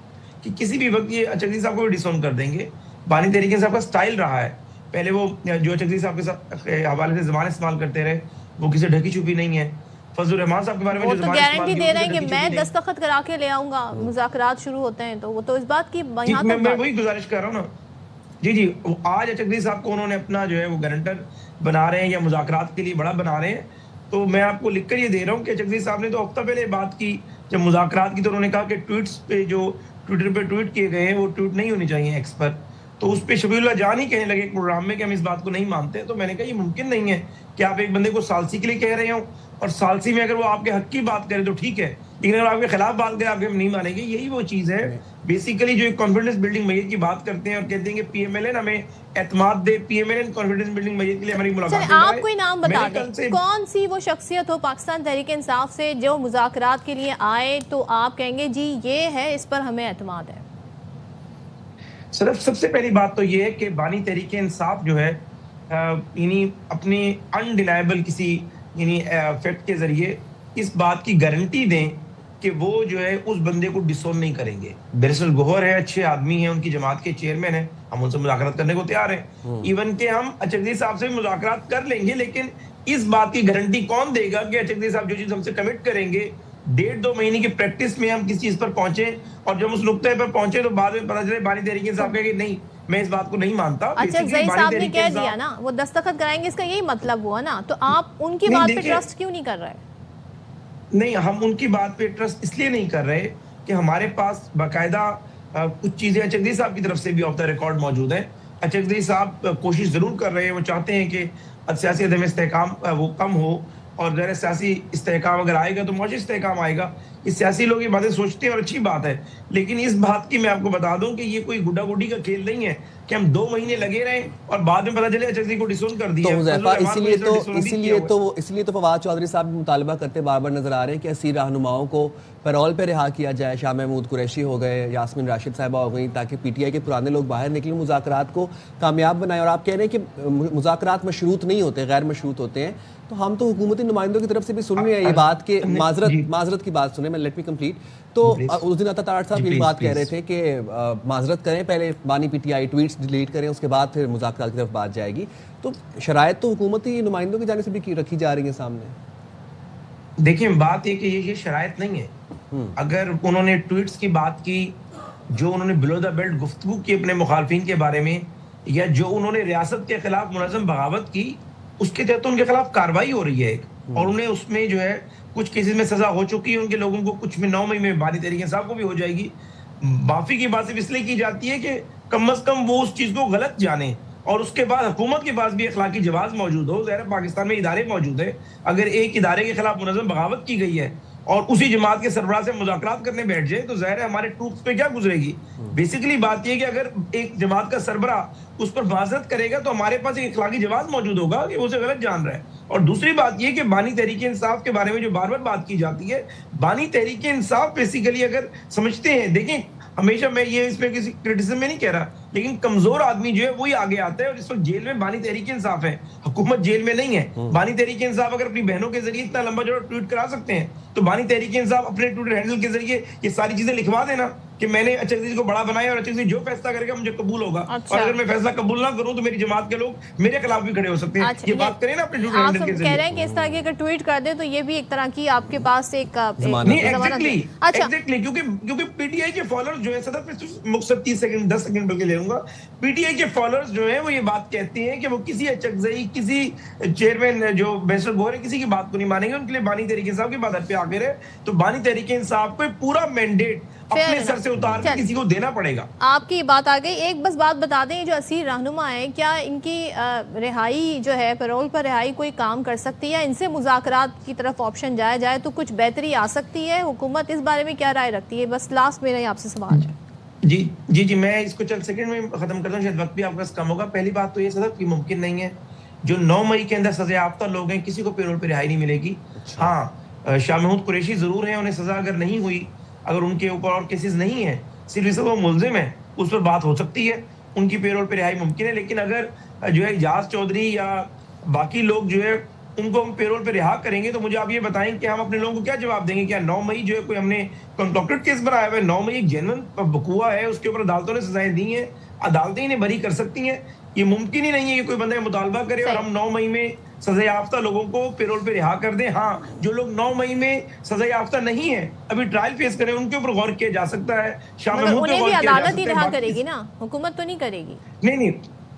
کہ کسی بھی وقت یہ چکزئی صاحب کو بھی ڈسون کر دیں گے. بانی تحریک انصاف کا سٹائل رہا ہے, پہلے وہ جو چکزئی صاحب کے ساتھ حوالے سے زبان استعمال کرتے رہے وہ کسی ڈھکی چھپی نہیں ہے. فضل الرحمان صاحب کے بارے میں وہ جو تو زبان استعمال گارنٹی کی دے رہے ہیں کہ میں دستخط کرا کے لے آؤں گا مذاکرات شروع ہوتے ہیں, تو وہ تو اس بات کی یہاں تک میں وہی گزارش کر رہا ہوں نا. جی آج چکزئی صاحب کو انہوں نے اپنا جو ہے وہ گارنٹر بنا رہے ہیں یا مذاکرات کے لیے بڑا بنا رہے ہیں. تو میں آپ کو لکھ کر یہ دے رہا ہوں کہ چکزئی صاحب نے تو ہفتہ پہلے بات کی جب مذاکرات کی, تو انہوں نے کہا کہ ٹویٹس پہ جو ٹویٹر پہ ٹویٹ کیے گئے ہیں وہ ٹویٹ نہیں ہونی چاہیے ایکس پر. تو اس پہ شفیع اللہ جان ہی کہنے لگے ایک پروگرام میں کہ ہم اس بات کو نہیں مانتے. تو میں نے کہا یہ ممکن نہیں ہے کہ آپ ایک بندے کو ثالثی کے لیے کہہ رہے ہوں اور ثالثی میں اگر وہ آپ کے حق کی بات کرے تو ٹھیک ہے, لیکن اگر آپ کے خلاف بات کرے آپ کے نہیں مانیں گے. یہی وہ چیز ہے بیسیکلی جو ایک کانفیڈنس بلڈنگ میت کی بات کرتے ہیں اور کہتے ہیں کہ پی ایم ایل این ہمیں اعتماد دے, P M L N confidence building meet کے لیے ہماری ملاقات. آپ کوئی نام بتا دیں کون سی وہ شخصیت ہو پاکستان تحریک انصاف سے جو مذاکرات کے لیے آئے تو آپ کہیں گے جی یہ ہے, اس پر ہمیں اعتماد ہے. صرف سب سے پہلی بات تو یہ ہے کہ بانی تحریک انصاف جو ہے یعنی اپنی انڈینائبل کسی یعنی فیکٹ کے ذریعے اس بات کی گارنٹی دیں کہ وہ جو ہے اس بندے کو ڈسون نہیں کریں گے. بیرسٹر گوہر ہے, اچھے آدمی ہیں, ان کی جماعت کے چیئرمین ہیں, ہم ان سے مذاکرات کرنے کو تیار ہیں. ایون کہ ہم چکزئی صاحب سے بھی مذاکرات کر لیں گے, لیکن اس بات کی گارنٹی کون دے گا کہ چکزئی صاحب جو چیز ہم سے کمٹ کریں گے 1.5-2 مہینے کی پریکٹس میں ہم کسی چیز پر پہنچے اور جب اس نقطے پر پہنچے تو بعد میں پتہ چلے بانی تحریک انصاف کہے کہ نہیں میں اس بات کو نہیں مانتا. اچھا زئی صاحب نے کہہ دیا نا وہ دستخط کرائیں گے, اس کا یہی مطلب ہوا نا, تو آپ ان کی بات پہ ٹرسٹ کیوں نہیں کر رہے؟ نہیں, ہم ان کی بات پہ ٹرسٹ اس لیے نہیں کر رہے کہ ہمارے پاس باقاعدہ کچھ چیزیں چکزئی صاحب کی طرف سے بھی آف دا ریکارڈ موجود ہیں. چکزئی صاحب کوشش ضرور کر رہے ہیں, وہ چاہتے ہیں کہ سیاسی عدم استحکام وہ کم ہو, اور غیر سیاسی استحکام اگر آئے گا تو معاشی استحکام آئے گا. یہ سیاسی لوگ یہ باتیں سوچتے ہیں اور اچھی بات ہے, لیکن اس بات کی میں آپ کو بتا دوں کہ یہ کوئی گڈا گڈی کا کھیل نہیں ہے کہ ہم 2 مہینے لگے رہیں اور بعد میں پتہ چلے چکزئی کو ڈسون کر دیا. تو حذیفہ اسی لیے تو فواد چودھری صاحب مطالبہ کرتے بار بار نظر آ رہے ہیں کہ اسیر رہنماؤں کو پیرول پہ رہا کیا جائے. شاہ محمود قریشی ہو گئے, یاسمین راشد صاحبہ ہو گئی, تاکہ پی ٹی آئی کے پرانے لوگ باہر نکلیں, مذاکرات کو کامیاب بنائیں. اور آپ کہہ رہے ہیں کہ مذاکرات مشروط نہیں ہوتے, غیر مشروط ہوتے ہیں. تو ہم تو حکومتی نمائندوں کی طرف سے بھی سن رہے ہیں یہ بات کہ معذرت کی بات سنیں, میں لیٹ می کمپلیٹ. تو اس دن عطا طاہر صاحب یہ بات کہہ رہے تھے کہ معذرت کریں, پہلے بانی P T I tweets delete کریں, اس کے بعد پھر مذاکرات کی طرف بات جائے گی. تو شرائط تو حکومتی نمائندوں کی جانب سے بھی رکھی جا رہی ہیں سامنے. دیکھیں بات یہ کہ یہ شرائط نہیں ہے. اگر انہوں نے ٹویٹس کی بات کی, جو انہوں نے بلو دا بیلٹ گفتگو کی اپنے مخالفین کے بارے میں, یا جو انہوں نے ریاست کے خلاف منظم بغاوت کی, اس کے تحت ان کے خلاف کارروائی ہو رہی ہے ایک, اور انہیں اس میں جو ہے کچھ کیسز میں سزا ہو چکی ہے ان کے لوگوں کو, کچھ میں 9 مئی میں بانی تحریک انصاف کو بھی ہو جائے گی. معافی کی بات صرف اس لیے کی جاتی ہے کہ کم از کم وہ اس چیز کو غلط جانیں اور اس کے بعد حکومت کے پاس بھی اخلاقی جواز موجود ہو. ظاہر پاکستان میں ادارے موجود ہیں, اگر ایک ادارے کے خلاف منظم بغاوت کی گئی ہے اور اسی جماعت کے سربراہ سے مذاکرات کرنے بیٹھ جائے تو ظاہر ہے ہمارے ٹروپس پہ کیا گزرے گی. بیسیکلی بات یہ کہ اگر ایک جماعت کا سربراہ اس پر معذرت کرے گا تو ہمارے پاس ایک اخلاقی جواز موجود ہوگا کہ وہ اسے غلط جان رہا ہے. اور دوسری بات یہ کہ بانی تحریک انصاف کے بارے میں جو بار بار بات کی جاتی ہے, بانی تحریک انصاف بیسیکلی اگر سمجھتے ہیں, دیکھیں ہمیشہ میں یہ اس میں کسی کرٹیسزم میں نہیں کہہ رہا, لیکن کمزور آدمی جو ہے وہی آگے آتا ہے, اور اس وقت جیل میں بانی تحریک انصاف ہے, حکومت جیل میں نہیں ہے. بانی تحریک انصاف اگر اپنی بہنوں کے ذریعے اتنا لمبا جوڑا ٹویٹ کرا سکتے ہیں تو بانی تحریک انصاف اپنے ٹویٹر ہینڈل کے ذریعے یہ ساری چیزیں لکھوا دینا کہ میں نے چکزئی کو بڑا بنایا اور چکزئی جو فیصلہ کرے گا مجھے قبول ہوگا, اور اگر میں فیصلہ قبول نہ کروں تو میری جماعت کے لوگ میرے خلاف بھی کھڑے ہو سکتے ہیں. یہ بات کریں نا اپنے ٹویٹر ہینڈل کے ذریعے. کہہ رہے ہیں کہ اس طرح کی اگر ٹویٹ کر دیں تو یہ بھی ایک طرح کی آپ کے پاس ایک ایگزیکٹلی کیونکہ پی ٹی آئی کے فالوورز جو ہیں, صدر میں مختصر 30 سیکنڈ 10 سیکنڈ بلکہ لے لوں گا, پی ٹی آئی کے فالوورز جو ہیں وہ یہ بات کہتے ہیں کہ وہ کسی چکزئی, کسی چیئرمین جو بیرسٹر گوہر ہے, کسی کی بات کو نہیں مانیں گے. ان کے لیے بانی تحریک انصاف کی بات پہ آخر ہے, تو بانی تحریک انصاف کو پورا مینڈیٹ اپنے سر سے اتار کے کسی کو دینا پڑے گا. آپ کی بات آ گئی. ایک بس بات بتا دیں, جو اسیر رہنما ہیں کیا ان کی رہائی جو ہے پیرول پر رہائی کوئی کام کر سکتی ہے, ان سے مذاکرات کی طرف آپشن جایا جائے تو کچھ بہتری آ سکتی ہے, حکومت اس بارے میں کیا رائے رکھتی ہے؟ بس لاسٹ میرا آپ سے سوال ہے. جی میں اس کو چند سیکنڈ میں ختم کرتا ہوں, شاید وقت بھی آپ کا کم ہوگا. پہلی بات تو یہ صدر کہ ممکن نہیں ہے, جو 9 مئی کے اندر سزا یافتہ لوگ ہیں کسی کو پیرول پہ رہائی نہیں ملے گی. ہاں شاہ محمود قریشی ضرور ہیں, انہیں سزا اگر نہیں ہوئی, اگر ان کے اوپر اور کیسز نہیں ہیں, صرف اس وہ ملزم ہیں, اس پر بات ہو سکتی ہے, ان کی پیرول پہ رہائی ممکن ہے. لیکن اگر جو ہے اجاز چودھری یا باقی لوگ جو ہے ان کو ہم پیرول پہ رہا کریں گے. تو مجھے آپ یہ بتائیں کہ ہم اپنے لوگوں کو کیا جواب دیں گے؟ کیا 9 مئی جو ہے کوئی ہم نے کنکلوڈڈ کیس بنایا ہوا ہے؟ 9 مئی ایک جینوئن وقوع ہے, اس کے اوپر عدالتوں نے سزائیں دی ہیں, عدالتیں انہیں بری کر سکتی ہیں. یہ ممکن ہی نہیں ہے کہ کوئی بندہ مطالبہ کرے اور ہم 9 مئی میں سزا یافتہ لوگوں کو پیرول پہ رہا کر دیں. ہاں, جو لوگ 9 مئی میں سزا یافتہ نہیں ہیں, ابھی ٹرائل فیس کریں, ان کے اوپر غور کیا جا سکتا ہے. شام میں انہیں بھی عدالت ہی رہا کرے گی نا, حکومت تو نہیں کرے گی.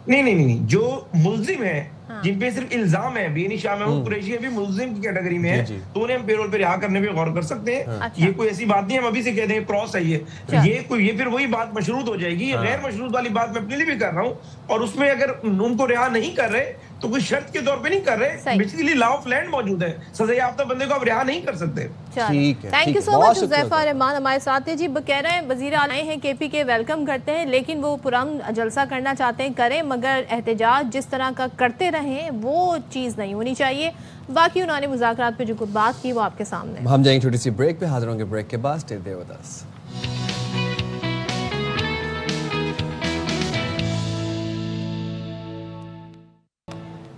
نہیں, جو ملزم ہے جن پہ صرف الزام ہے, یعنی شاہ محمود قریشی بھی ملزم کی کیٹیگری میں ہے, تو انہیں ہم پیرول پہ رہا کرنے پہ غور کر سکتے ہیں. یہ کوئی ایسی بات نہیں ہم ابھی سے کہہ دیں کراس ہے یہ پھر وہی بات مشروط ہو جائے گی. غیر مشروط والی بات میں اپنے لیے بھی کر رہا ہوں, اور اس میں اگر ان کو رہا نہیں کر رہے تو کوئی شرط کے طور پہ نہیں کر رہے. بیسیکلی لا آف لینڈ موجود ہے, سزا یافتہ بندے کو آپ رہا نہیں کر سکتے. تھینک یو سو مچ حذیفہ رحمان ہمارے ساتھ ہیں. جی کہہ رہے ہیں وزیر اعلیٰ آئے ہیں کے پی کے, ویلکم کرتے ہیں, لیکن وہ پرامن جلسہ کرنا چاہتے ہیں کریں, مگر احتجاج جس طرح کا کرتے رہیں وہ چیز نہیں ہونی چاہیے. باقی انہوں نے مذاکرات پہ جو کچھ بات کی وہ آپ کے سامنے. ہم جائیں گے چھوٹی سی بریک پہ, حاضر ہوں گے بریک کے بعد. Stay there with us.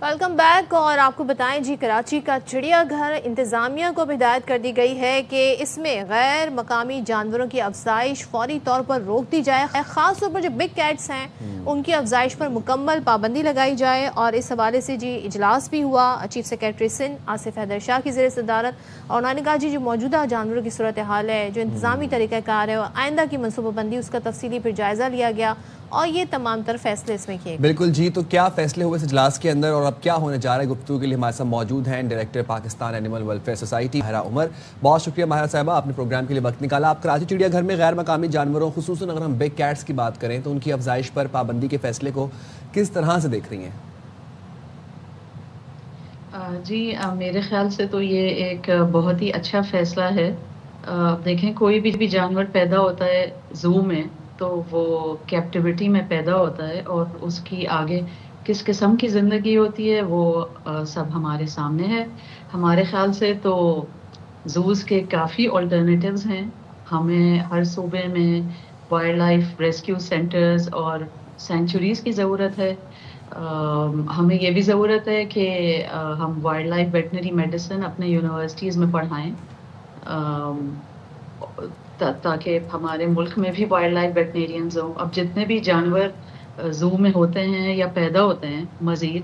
Welcome back. اور آپ کو بتائیں جی, کراچی کا چڑیا گھر انتظامیہ کو ہدایت کر دی گئی ہے کہ اس میں غیر مقامی جانوروں کی افزائش فوری طور پر روک دی جائے. خاص طور پر جو بگ کیٹس ہیں ان کی افزائش پر مکمل پابندی لگائی جائے. اور اس حوالے سے جی اجلاس بھی ہوا چیف سیکریٹری سندھ آصف حیدر شاہ کی زیر صدارت, اور انہوں نے کہا جی جو موجودہ جانوروں کی صورتحال ہے, جو انتظامی طریقہ کار ہے, اور آئندہ کی منصوبہ بندی, اس کا تفصیلی پھر جائزہ لیا گیا اور یہ تمام تر فیصلے اس میں کیے. بالکل جی, تو کیا فیصلے ہوئے اس اجلاس کے اندر اور اب کیا ہونے جا رہا ہے؟ گفتگو کے لیے ہمارے ساتھ موجود ہیں director Pakistan animal welfare society Mahira Umar. بہت شکریہ ماہرہ صاحبہ, آپ نے پروگرام کے لیے وقت نکالا. آپ کراچی چڑیا گھر میں غیر مقامی جانوروں, خصوصاً اگر ہم بگ کیٹس کی بات کریں, تو ان کی افزائش پر پابندی کے فیصلے کو کس طرح سے دیکھ رہی ہیں؟ جی میرے خیال سے تو یہ ایک بہت ہی اچھا فیصلہ ہے. دیکھیں, کوئی بھی جانور پیدا ہوتا ہے زو میں تو وہ کیپٹیوٹی میں پیدا ہوتا ہے, اور اس کی آگے کس قسم کی زندگی ہوتی ہے وہ سب ہمارے سامنے ہے. ہمارے خیال سے تو زوز کے کافی آلٹرنیٹیوز ہیں. ہمیں ہر صوبے میں وائلڈ لائف ریسکیو سینٹرز اور سینچوریز کی ضرورت ہے. ہمیں یہ بھی ضرورت ہے کہ ہم وائلڈ لائف ویٹنری میڈیسن اپنے یونیورسٹیز میں پڑھائیں, تاکہ ہمارے ملک میں بھی وائلڈ لائف ویٹنیرینز ہوں. اب جتنے بھی جانور زو میں ہوتے ہیں یا پیدا ہوتے ہیں مزید,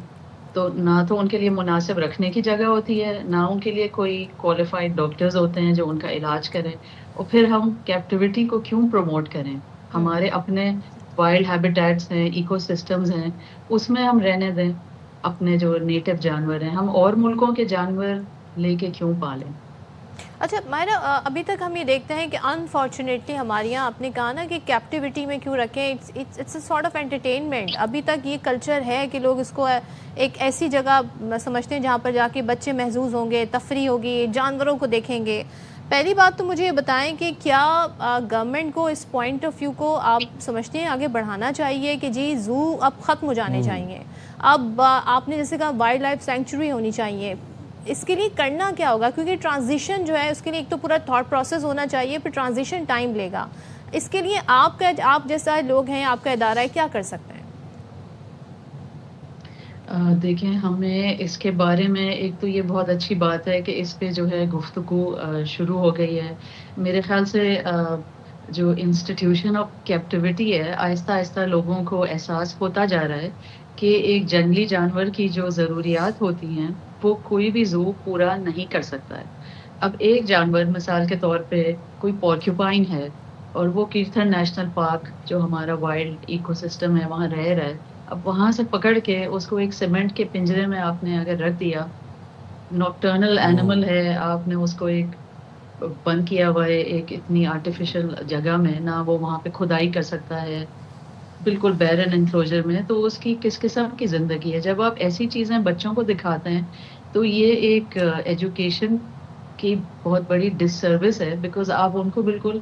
تو نہ تو ان کے لیے مناسب رکھنے کی جگہ ہوتی ہے, نہ ان کے لیے کوئی کوالیفائڈ ڈاکٹرز ہوتے ہیں جو ان کا علاج کریں. اور پھر ہم کیپٹیوٹی کو کیوں پروموٹ کریں؟ ہمارے اپنے وائلڈ ہیبیٹیٹس ہیں, ایکو سسٹمز ہیں, اس میں ہم رہنے دیں اپنے جو نیٹو جانور ہیں. ہم اور ملکوں کے جانور لے کے کیوں پالیں؟ اچھا ماہرہ, ابھی تک ہم یہ دیکھتے ہیں کہ انفارچونیٹلی ہمارے یہاں آپ نے کہا نا کہ کیپٹیوٹی میں کیوں رکھیں, it's a sort of entertainment. ابھی تک یہ کلچر ہے کہ لوگ اس کو ایک ایسی جگہ سمجھتے ہیں جہاں پر جا کے بچے محظوظ ہوں گے, تفریح ہوگی, جانوروں کو دیکھیں گے. پہلی بات تو مجھے یہ بتائیں کہ کیا گورنمنٹ کو اس پوائنٹ آف ویو کو آپ سمجھتے ہیں آگے بڑھانا چاہیے کہ جی زو اب ختم ہو جانے چاہیے, اب آپ نے جیسے کہا وائلڈ لائف سینکچوری ہونی چاہیے, اس کے لیے کرنا کیا ہوگا؟ کیونکہ ٹرانزیشن جو ہے اس کے لیے ایک تو پورا تھاٹ پروسیس ہونا چاہیے, پھر ٹرانزیشن ٹائم لے گا. اس کے لیے آپ جیسا لوگ ہیں, آپ کا ادارہ ہے, کیا کر سکتے ہیں؟ دیکھیں, ہمیں اس کے بارے میں ایک تو یہ بہت اچھی بات ہے کہ اس پہ جو ہے گفتگو شروع ہو گئی ہے. میرے خیال سے جو انسٹیٹیوشن آف کیپٹیوٹی ہے, آہستہ آہستہ لوگوں کو احساس ہوتا جا رہا ہے کہ ایک جنگلی جانور کی جو ضروریات ہوتی ہیں وہ کوئی بھی زو پورا نہیں کر سکتا ہے. اب ایک جانور مثال کے طور پہ کوئی پورکیوپائن ہے, اور وہ کیرتھن نیشنل پارک جو ہمارا وائلڈ ایکو سسٹم ہے وہاں رہ رہا ہے. اب وہاں سے پکڑ کے اس کو ایک سیمنٹ کے پنجرے میں آپ نے اگر رکھ دیا, نوکٹرنل اینیمل ہے, آپ نے اس کو ایک بند کیا ہوا ہے ایک اتنی آرٹیفیشل جگہ میں, نہ وہ وہاں پہ کھدائی کر سکتا ہے, بالکل بیرن انکلوجر میں, تو اس کی کس قسم کی زندگی ہے؟ جب آپ ایسی چیزیں بچوں کو دکھاتے ہیں تو یہ ایک ایجوکیشن کی بہت بڑی ڈس سروس ہے, بیکاز آپ ان کو بالکل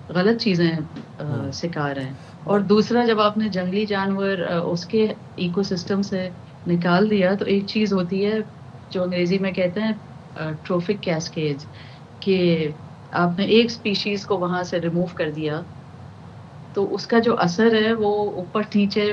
غلط چیزیں سکھا رہے ہیں. اور دوسرا, جب آپ نے جنگلی جانور اس کے ایکو سسٹم سے نکال دیا تو ایک چیز ہوتی ہے جو انگریزی میں کہتے ہیں ٹروفک کیسکیڈ, کہ آپ نے ایک سپیشیز کو وہاں سے ریموو کر دیا تو اس کا جو اثر ہے وہ اوپر نیچے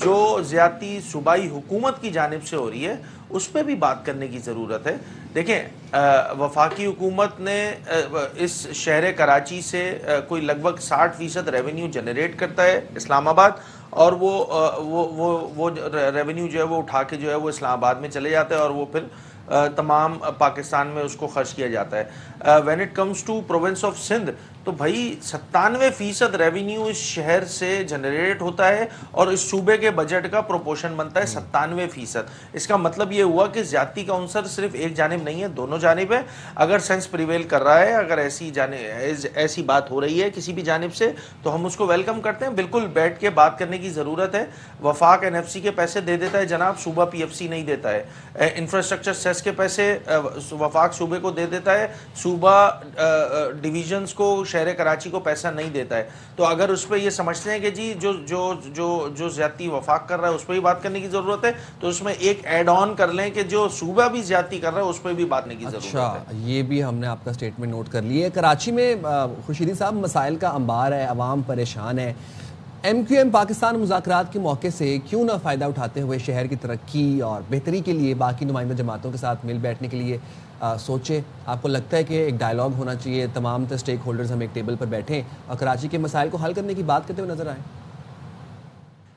جو زیادتی صوبائی حکومت کی جانب سے ہو رہی ہے اس پہ بھی بات کرنے کی ضرورت ہے. دیکھیں وفاقی حکومت نے اس شہر کراچی سے کوئی لگ بھگ 60% ریونیو جنریٹ کرتا ہے اسلام آباد, اور وہ ریونیو جو ہے وہ اٹھا کے جو ہے وہ اسلام آباد میں چلے جاتا ہے اور وہ پھر تمام پاکستان میں اس کو خرچ کیا جاتا ہے. When it comes to province of Sindh تو بھائی 97% ریونیو اس شہر سے جنریٹ ہوتا ہے اور اس صوبے کے بجٹ کا پروپورشن بنتا ہے 97%. اس کا مطلب یہ ہوا کہ زیادتی کا عنصر صرف ایک جانب نہیں ہے, دونوں جانب ہے. اگر سینس پریویل کر رہا ہے, اگر ایسی بات ہو رہی ہے کسی بھی جانب سے تو ہم اس کو ویلکم کرتے ہیں. بالکل بیٹھ کے بات کرنے کی ضرورت ہے. وفاق NFC کے پیسے دے دیتا ہے جناب, صوبہ PFC نہیں دیتا ہے. انفراسٹرکچر سیس کے پیسے وفاق صوبے کو دے دیتا ہے, صوبہ ڈویژنز کو شہر کراچی کو پیسہ نہیں دیتا ہے. تو اگر اس پہ یہ سمجھتے ہیں کہ جی جو زیادتی وفاق کر رہا ہے اس پہ بھی بات کرنے کی ضرورت ہے, تو اس میں ایک ایڈ آن کر لیں کہ جو صوبہ بھی زیادتی کر رہا ہے اس پہ بھی بات کرنے کی ضرورت ہے. اچھا, یہ بھی ہم نے آپ کا سٹیٹمنٹ نوٹ کر لی ہے. کراچی میں خورشیدی صاحب مسائل کا انبار ہے, عوام پریشان ہے. MQM پاکستان مذاکرات کے موقع سے کیوں نہ فائدہ اٹھاتے ہوئے شہر کی ترقی اور بہتری کے لیے باقی نمائندہ جماعتوں کے ساتھ مل بیٹھنے کے لیے سوچے؟ آپ کو لگتا ہے کہ ایک ڈائلاگ ہونا چاہیے, تمام اسٹیک ہولڈرز ہم ایک ٹیبل پر بیٹھیں اور کراچی کے مسائل کو حل کرنے کی بات کرتے ہوئے نظر آئیں؟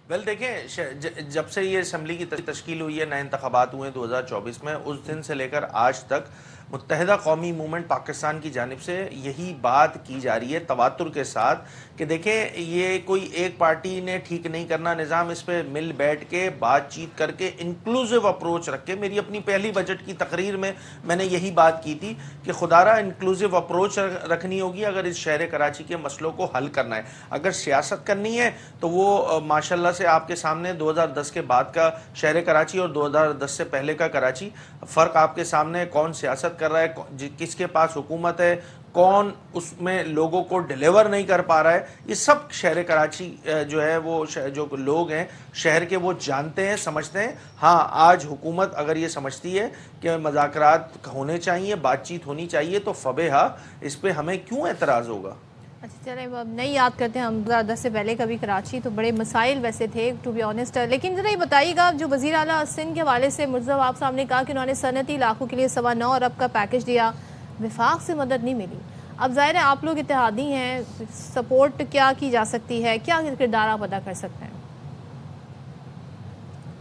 ویل دیکھیں, جب سے یہ اسمبلی کی تشکیل ہوئی ہے, نئے انتخابات ہوئے 2024 میں, اس دن سے لے کر آج تک متحدہ قومی موومنٹ پاکستان کی جانب سے یہی بات کی جا رہی ہے تواتر کے ساتھ کہ دیکھیں یہ کوئی ایک پارٹی نے ٹھیک نہیں کرنا نظام, اس پہ مل بیٹھ کے بات چیت کر کے انکلوزیو اپروچ رکھ کے. میری اپنی پہلی بجٹ کی تقریر میں میں نے یہی بات کی تھی کہ خدارہ انکلوزیو اپروچ رکھنی ہوگی اگر اس شہر کراچی کے مسئلوں کو حل کرنا ہے. اگر سیاست کرنی ہے تو وہ ماشاءاللہ سے آپ کے سامنے 2010 کے بعد کا شہر کراچی اور 2010 سے پہلے کا کراچی, فرق آپ کے سامنے, کون سیاست کر رہا ہے, کس کے پاس حکومت ہے, کون اس میں لوگوں کو ڈیلیور نہیں کر پا رہا ہے, یہ سب شہر کراچی جو ہے وہ جو لوگ ہیں شہر کے وہ جانتے ہیں, سمجھتے ہیں. ہاں آج حکومت اگر یہ سمجھتی ہے کہ مذاکرات ہونے چاہیے, بات چیت ہونی چاہیے, تو فبیہا, اس پہ ہمیں کیوں اعتراض ہوگا؟ اچھا چلیں اب نہیں یاد کرتے ہم 2010 سے پہلے کبھی کراچی تو بڑے مسائل ویسے تھے ٹو بی آنیسٹ. لیکن ذرا یہ بتائیے گا, جو وزیر اعلیٰ سندھ کے حوالے سے مرزا آپ صاحب نے کہا کہ انہوں نے صنعتی علاقوں کے لیے 9.25 ارب کا پیکج دیا, وفاق سے مدد نہیں ملی. اب ظاہر ہے آپ لوگ اتحادی ہیں, سپورٹ کیا کی جا سکتی ہے, کیا کردار آپ ادا کر سکتے ہیں؟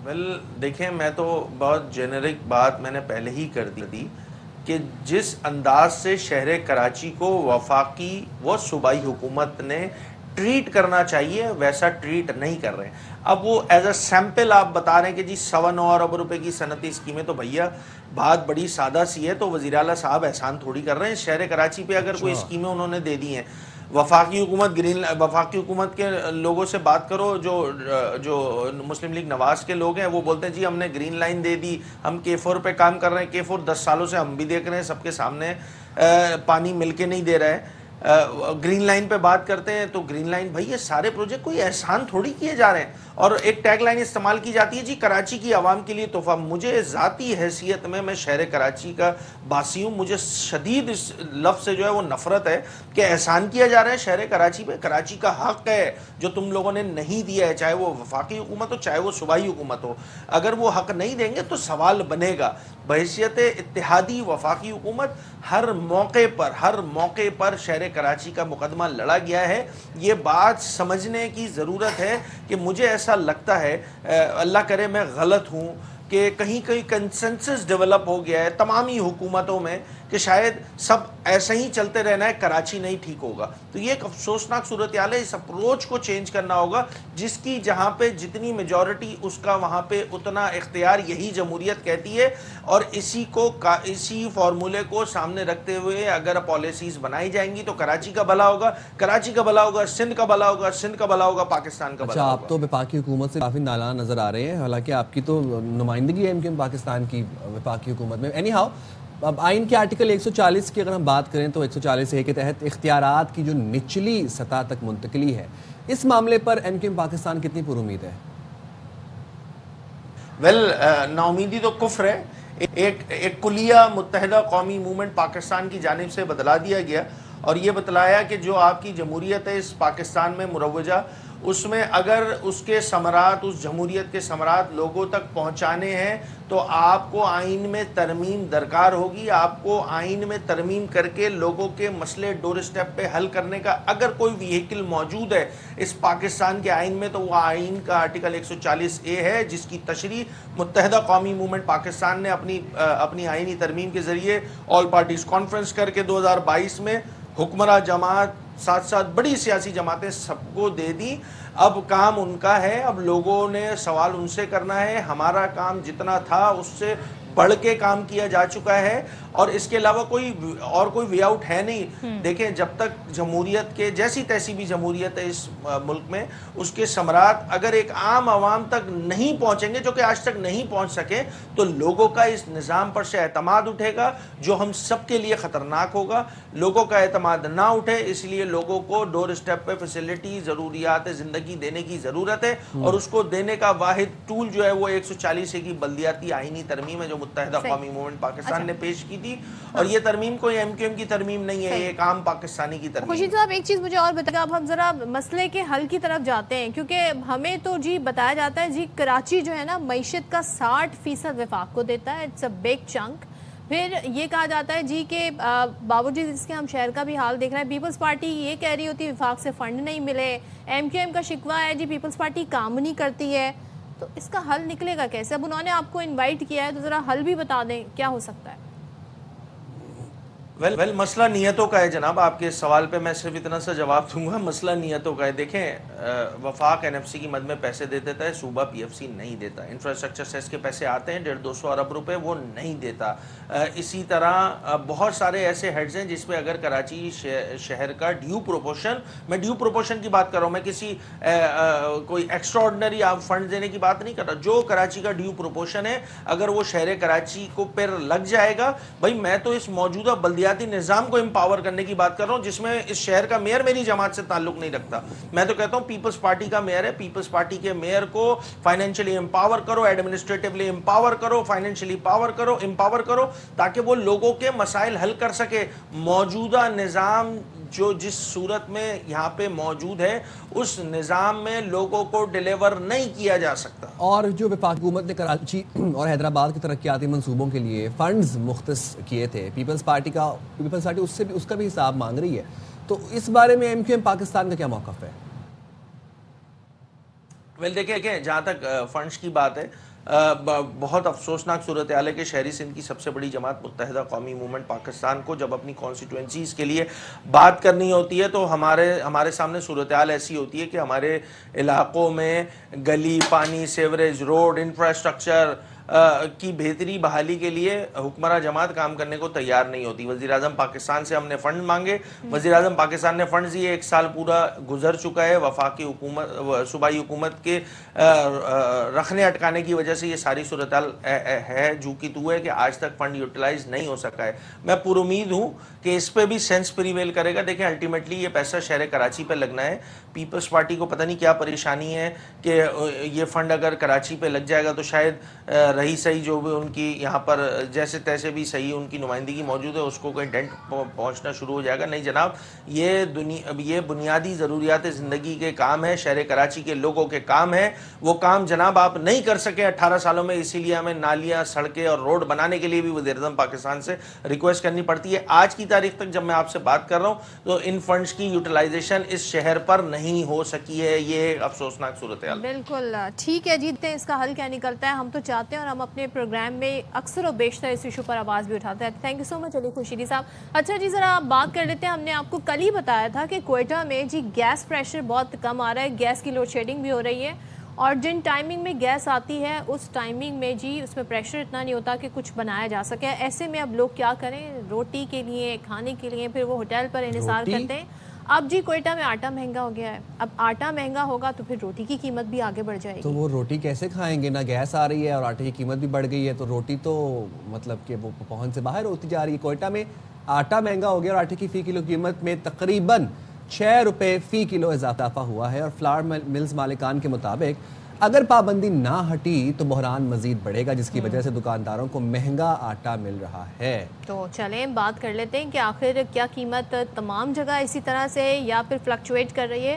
ویل دیکھیں, میں تو بہت جنرک بات میں نے پہلے ہی کر دی تھی کہ جس انداز سے شہر کراچی کو وفاقی و صوبائی حکومت نے ٹریٹ کرنا چاہیے ویسا ٹریٹ نہیں کر رہے ہیں. اب وہ ایز اے سیمپل آپ بتا رہے ہیں کہ جی 9 ارب روپے کی صنعتی اسکیمیں, تو بھیا بات بڑی سادہ سی ہے. تو وزیر اعلیٰ صاحب احسان تھوڑی کر رہے ہیں شہر کراچی پہ, اگر کوئی اسکیمیں انہوں نے دے دی ہیں. وفاقی حکومت کے لوگوں سے بات کرو, جو مسلم لیگ نواز کے لوگ ہیں, وہ بولتے ہیں جی ہم نے گرین لائن دے دی, ہم K4 پہ کام کر رہے ہیں. K4 10 سالوں سے ہم بھی دیکھ رہے ہیں, سب کے سامنے پانی مل کے نہیں دے رہا ہے. گرین لائن پہ بات کرتے ہیں تو گرین لائن, بھائی یہ سارے پروجیکٹ کوئی احسان تھوڑی کیے جا رہے ہیں. اور ایک ٹیگ لائن استعمال کی جاتی ہے جی کراچی کی عوام کے لیے تحفہ. مجھے ذاتی حیثیت میں شہر کراچی کا باسی ہوں, مجھے شدید اس لفظ سے جو ہے وہ نفرت ہے کہ احسان کیا جا رہا ہے شہر کراچی پہ. کراچی کا حق ہے جو تم لوگوں نے نہیں دیا ہے, چاہے وہ وفاقی حکومت ہو چاہے وہ صوبائی حکومت ہو. اگر وہ حق نہیں دیں گے تو سوال بنے گا. بحیثیت اتحادی وفاقی حکومت ہر موقع پر شہر کراچی کا مقدمہ لڑا گیا ہے. یہ بات سمجھنے کی ضرورت ہے کہ مجھے ایسا لگتا ہے, اللہ کرے میں غلط ہوں, کہ کہیں کنسنسس ڈیولپ ہو گیا ہے تمامی حکومتوں میں کہ شاید سب ایسا ہی چلتے رہنا ہے, کراچی نہیں ٹھیک ہوگا. تو یہ ایک افسوسناک صورتحال ہے. اس اپروچ کو چینج کرنا ہوگا, جس کی جہاں پہ جتنی میجورٹی اس کا وہاں پہ اتنا اختیار, یہی جمہوریت کہتی ہے. اور اسی فارمولے کو سامنے رکھتے ہوئے اگر پالیسیز بنائی جائیں گی تو کراچی کا بھلا ہوگا, کراچی کا بھلا ہوگا, سندھ کا بھلا ہوگا, سندھ کا بھلا ہوگا, پاکستان کا بھلا ہوگا. آپ تو وفاقی حکومت سے کافی نالاں نظر آ رہے ہیں, حالانکہ آپ کی تو نمائندگی ہے MQM پاکستان کی وفاقی حکومت میں. اینی ہاؤ, اب آئین کے آرٹیکل 140 کی اگر ہم بات کریں تو 140A کے تحت اختیارات کی جو نچلی سطح تک منتقلی ہے, اس معاملے پر MQM پاکستان کتنی پر امید ہے؟ ویل ناامیدی تو کفر ہے. ایک کلیہ متحدہ قومی موومنٹ پاکستان کی جانب سے بدلا دیا گیا اور یہ بتلایا کہ جو آپ کی جمہوریت ہے اس پاکستان میں مروجہ, اس میں اگر اس کے ثمرات، اس جمہوریت کے ثمرات لوگوں تک پہنچانے ہیں تو آپ کو آئین میں ترمیم درکار ہوگی. آپ کو آئین میں ترمیم کر کے لوگوں کے مسئلے ڈور اسٹیپ پہ حل کرنے کا اگر کوئی وہیکل موجود ہے اس پاکستان کے آئین میں تو وہ آئین کا آرٹیکل 140A ہے، جس کی تشریح متحدہ قومی موومنٹ پاکستان نے اپنی آئینی ترمیم کے ذریعے آل پارٹیز کانفرنس کر کے 2022 میں حکمراں جماعت ساتھ ساتھ بڑی سیاسی جماعتیں سب کو دے دی. اب کام ان کا ہے، اب لوگوں نے سوال ان سے کرنا ہے. ہمارا کام جتنا تھا اس سے بڑھ کے کام کیا جا چکا ہے اور اس کے علاوہ کوئی وے آؤٹ ہے نہیں. دیکھیں جب تک جمہوریت کے جیسی تیسی بھی جمہوریت ہے اس ملک میں، اس کے ثمرات اگر ایک عام عوام تک نہیں پہنچیں گے، جو کہ آج تک نہیں پہنچ سکے، تو لوگوں کا اس نظام پر سے اعتماد اٹھے گا جو ہم سب کے لیے خطرناک ہوگا. لوگوں کا اعتماد نہ اٹھے، اس لیے لوگوں کو ڈور اسٹیپ پہ فیسلٹی، ضروریات زندگی دینے کی ضرورت ہے اور اس کو دینے کا واحد ٹول جو ہے وہ 140A کی بلدیاتی آئینی ترمیم ہے جو متحدہ قومی موومنٹ پاکستان نے پیش کی تھی. اور یہ ترمیم کوئی ایم کی ترمیم نہیں ہے، یہ ایک عام پاکستانی کی ترمیم. خورشید صاحب ایک چیز مجھے اور بتائیں، اب ہم ذرا مسئلے کے حل کی طرف جاتے ہیں، کیونکہ ہمیں تو جی بتایا جاتا ہے جی کراچی جو ہے نا معیشت کا 60% وفاق کو دیتا ہے، اٹس اے بگ چنک. پھر یہ کہا جاتا ہے جی کہ باوجود اس کے ہم شہر کا بھی حال دیکھ رہے ہیں. پیپلز پارٹی یہ کہہ رہی ہوتی ہے وفاق سے فنڈ نہیں ملے، ایم کا شکوہ ہے جی پیپلز پارٹی کام نہیں کرتی ہے. تو اس کا حل نکلے گا کیسے؟ اب انہوں نے آپ کو انوائٹ کیا ہے تو ذرا حل بھی بتا دیں کیا ہو سکتا ہے. ویل مسئلہ نیتوں کا ہے جناب. آپ کے سوال پہ میں صرف اتنا سا جواب دوں گا، مسئلہ نیتوں کا ہے. دیکھیں وفاق NFC کی مد میں پیسے دے دیتا ہے، صوبہ PFC نہیں دیتا. انفراسٹرکچر سیس کے پیسے آتے ہیں 150-200 ارب روپے، وہ نہیں دیتا. اسی طرح بہت سارے ایسے ہیڈز ہیں جس پہ اگر کراچی شہر کا ڈیو پروپورشن، میں ڈیو پروپورشن کی بات کر رہا ہوں، میں کسی کوئی ایکسٹرا آرڈنری آپ فنڈ دینے کی بات نہیں کر رہا. جو کراچی کا ڈیو پروپورشن ہے اگر وہ شہر کراچی کو پھر لگ جائے گا، بھائی میں تو اس موجودہ بلدیاتی نظام کو امپاور کرنے کی بات کر رہا ہوں جس میں اس شہر کا میئر میری جماعت سے تعلق نہیں رکھتا. میں تو کہتا ہوں پیپلز پارٹی کا میئر ہے، پیپلز پارٹی کے میئر کو فائنینشلی امپاور کرو، ایڈمنسٹریٹولی امپاور کرو، فائنینشلی امپاور کرو تاکہ وہ لوگوں کے مسائل حل کر سکے. موجودہ نظام جو جس صورت میں یہاں پہ موجود ہے اس نظام میں لوگوں کو ڈیلیور نہیں کیا جا سکتا. اور جو وفاقی حکومت نے کراچی اور حیدرآباد کے ترقیاتی منصوبوں کے لیے فنڈز مختص کیے تھے، پیپلز پارٹی اس کا بھی حساب مانگ رہی ہے. تو اس بارے میں MQM پاکستان کا کیا موقف ہے؟ دیکھیں جہاں تک فنڈز کی بات ہے، بہت افسوسناک صورتحال ہے کہ شہری سندھ کی سب سے بڑی جماعت متحدہ قومی موومنٹ پاکستان کو جب اپنی کانسٹیٹوئنسیز کے لیے بات کرنی ہوتی ہے تو ہمارے سامنے صورتحال ایسی ہوتی ہے کہ ہمارے علاقوں میں گلی، پانی، سیوریج، روڈ، انفراسٹرکچر کی بہتری بحالی کے لیے حکمراں جماعت کام کرنے کو تیار نہیں ہوتی. وزیر اعظم پاکستان سے ہم نے فنڈ مانگے، وزیر اعظم پاکستان نے فنڈز دیے، 1 سال پورا گزر چکا ہے. وفاقی حکومت، صوبائی حکومت کے رکھنے اٹکانے کی وجہ سے یہ ساری صورتحال ہے جو کہ تو ہے کہ آج تک فنڈ یوٹیلائز نہیں ہو سکا ہے. میں پر امید ہوں کہ اس پہ بھی سینس پریویل کرے گا. دیکھیں الٹیمیٹلی یہ پیسہ شہر کراچی پہ لگنا ہے. پیپلز پارٹی کو پتہ نہیں کیا پریشانی ہے کہ یہ فنڈ اگر کراچی پہ لگ جائے گا تو شاید رہی صحیح جو بھی ان کی یہاں پر جیسے تیسے بھی صحیح ان کی نمائندگی موجود ہے اس کو کوئی ڈینٹ پہنچنا شروع ہو جائے گا. نہیں جناب، یہ بنیادی ضروریات زندگی کے کام ہے، شہر کراچی کے لوگوں کے کام ہے. وہ کام جناب آپ نہیں کر سکے 18 سالوں میں، اسی لیے ہمیں نالیاں، سڑکیں اور روڈ بنانے کے لیے بھی وزیر اعظم پاکستان سے ریکویسٹ کرنی پڑتی ہے. آج کی تاریخ تک جب میں آپ سے بات کر رہا ہوں تو ان فنڈز کی یوٹیلائزیشن اس شہر پر نہیں ہو سکی ہے. یہ افسوسناک صورتحال. بالکل ٹھیک ہے، جیتے ہیں اس کا حل کیا نکلتا ہے. ہم تو چاہتے ہیں اور ہم اپنے پروگرام میں اکثر و بیشتر اس ایشو پر آواز بھی اٹھاتے ہیں. تھینک یو سو مچ علی خورشیدی صاحب. اچھا جی، ذرا آپ بات کر لیتے ہیں. ہم نے آپ کو کل ہی بتایا تھا کہ کوئٹہ میں جی گیس پریشر بہت کم آ رہا ہے، گیس کی لوڈ شیڈنگ بھی ہو رہی ہے اور جن ٹائمنگ میں گیس آتی ہے اس ٹائمنگ میں جی اس میں پریشر اتنا نہیں ہوتا کہ کچھ بنایا جا سکے. ایسے میں اب لوگ کیا کریں؟ روٹی کے لیے، کھانے کے لیے پھر وہ ہوٹل پر انحصار کرتے ہیں. اب جی کوئٹہ میں آٹا مہنگا ہو گیا ہے. اب آٹا مہنگا ہوگا تو پھر روٹی کی قیمت بھی آگے بڑھ جائے گی. تو وہ روٹی کیسے کھائیں گے؟ نہ گیس آ رہی ہے اور آٹے کی قیمت بھی بڑھ گئی ہے، تو روٹی تو مطلب کہ وہ پہنچ سے باہر ہوتی جا رہی ہے. کوئٹہ میں آٹا مہنگا ہو گیا اور آٹے کی فی کلو قیمت میں تقریباً 6 روپے فی کلو اضافہ ہوا ہے. اور فلاور ملز مالکان کے مطابق اگر پابندی نہ ہٹی تو بحران مزید بڑھے گا، جس کی وجہ سے دکانداروں کو مہنگا آٹا مل رہا ہے. تو چلیں بات کر لیتے ہیں کہ آخر کیا قیمت تمام جگہ اسی طرح سے یا پھر فلکچویٹ کر رہی ہے.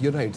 you're right,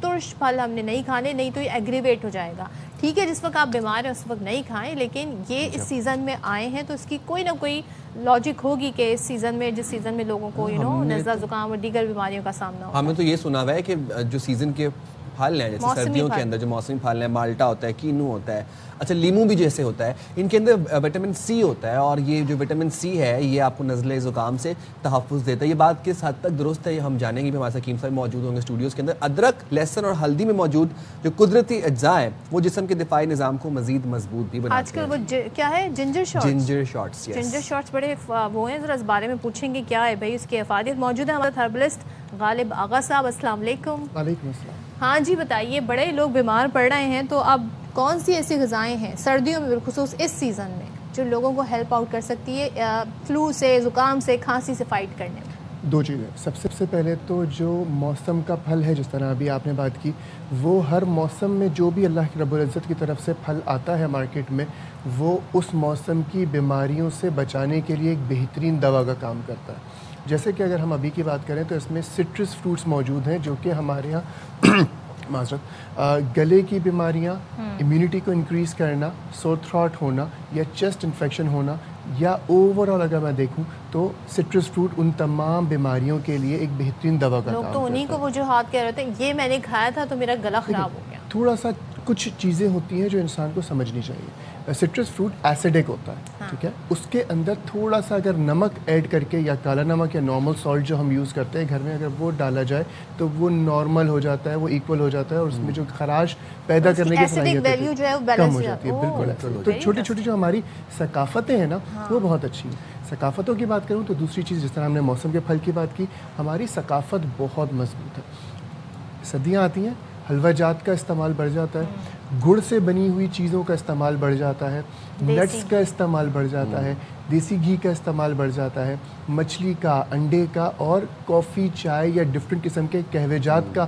ترش پھل ہم نے نہیں کھانے, نہیں تو یہ ایگریویٹ ہو جائے گا. ٹھیک ہے, جس وقت آپ بیمار ہیں اس وقت نہیں کھائیں, لیکن یہ اس سیزن میں آئے ہیں تو اس کی کوئی نہ کوئی لاجک ہوگی کہ اس سیزن میں, جس سیزن میں لوگوں کو نزلہ زکام اور دیگر بیماریوں کا سامنا ہوگا. ہمیں تو یہ سنا ہوا ہے کہ جو سیزن کے پھل ہیں, جیسے سردیوں کے اندر جو موسمی پھل ہیں, مالٹا ہوتا ہے, کینو ہوتا ہے, اچھا لیمو بھی جیسے ہوتا ہے, ان کے اندر وٹامن سی ہوتا ہے, اور یہ جو وٹامن سی ہے یہ آپ کو نزلہ زکام سے تحفظ دیتا ہے. یہ بات کس حد تک درست ہے یہ ہم جانیں گے. بھی ہمارے ساتھ حکیم صاحب موجود ہوں گے اسٹوڈیوز کے اندر. ادرک, لہسن اور ہلدی میں موجود جو قدرتی اجزاء ہیں وہ جسم کے دفاعی نظام کو مزید مضبوط بھی بناتے ہیں. آج کل وہ کیا ہے جنجر شاٹس, جنجر شاٹس بڑے وہ ہیں, ذرا اس بارے میں پوچھیں گے کیا ہے بھائی اس کی افادیت. موجود ہے ہمارا ہربلسٹ غالب آغا صاحب. السلام علیکم. وعلیکم السلام. ہاں جی بتائیے, بڑے لوگ بیمار پڑ رہے ہیں تو اب کون سی ایسی غذائیں ہیں سردیوں میں بالخصوص اس سیزن میں جو لوگوں کو ہیلپ آؤٹ کر سکتی ہے فلو سے, زکام سے, کھانسی سے فائٹ کرنے میں؟ دو چیزیں. سب سے پہلے تو جو موسم کا پھل ہے, جس طرح ابھی آپ نے بات کی, وہ ہر موسم میں جو بھی اللہ کی رب العزت کی طرف سے پھل آتا ہے مارکیٹ میں, وہ اس موسم کی بیماریوں سے بچانے کے لیے ایک بہترین دوا کا کام کرتا ہے. جیسے کہ اگر ہم ابھی کی بات کریں تو اس میں سٹرس فروٹس موجود ہیں جو کہ ہمارے یہاں معذرت گلے کی بیماریاں, امیونٹی کو انکریز کرنا, سور تھراٹ ہونا یا چیسٹ انفیکشن ہونا, یا اوور آل اگر میں دیکھوں تو سٹرس فروٹ ان تمام بیماریوں کے لیے ایک بہترین دوا کا کام کرتا ہے. لوگ تو انہیں کو وہ جو ہاتھ کہہ رہے تھے یہ میں نے کھایا تھا تو میرا گلا خراب ہو گیا. تھوڑا سا کچھ چیزیں ہوتی ہیں جو انسان کو سمجھنی چاہیے. سٹرس فروٹ ایسیڈک ہوتا ہے, ٹھیک ہے, اس کے اندر تھوڑا سا اگر نمک ایڈ کر کے, یا کالا نمک یا نارمل سالٹ جو ہم یوز کرتے ہیں گھر میں, اگر وہ ڈالا جائے تو وہ نارمل ہو جاتا ہے, وہ ایکول ہو جاتا ہے, اور اس میں جو خراش پیدا کرنے کی صلاحیت کم ہو جاتی ہے. بالکل. تو چھوٹی چھوٹی جو ہماری ثقافتیں ہیں نا وہ بہت اچھی ہیں. ثقافتوں کی بات کروں تو دوسری چیز, جس طرح ہم نے موسم کے پھل کی بات کی, ہماری ثقافت بہت مضبوط ہے. سردیاں آتی ہیں, حلوہ جات کا استعمال بڑھ جاتا ہے, گڑ سے بنی ہوئی چیزوں کا استعمال بڑھ جاتا ہے, نٹس کا استعمال بڑھ جاتا ہے, دیسی گھی کا استعمال بڑھ جاتا ہے, مچھلی کا, انڈے کا, اور کافی, چائے یا ڈفرینٹ قسم کے قہوہ جات کا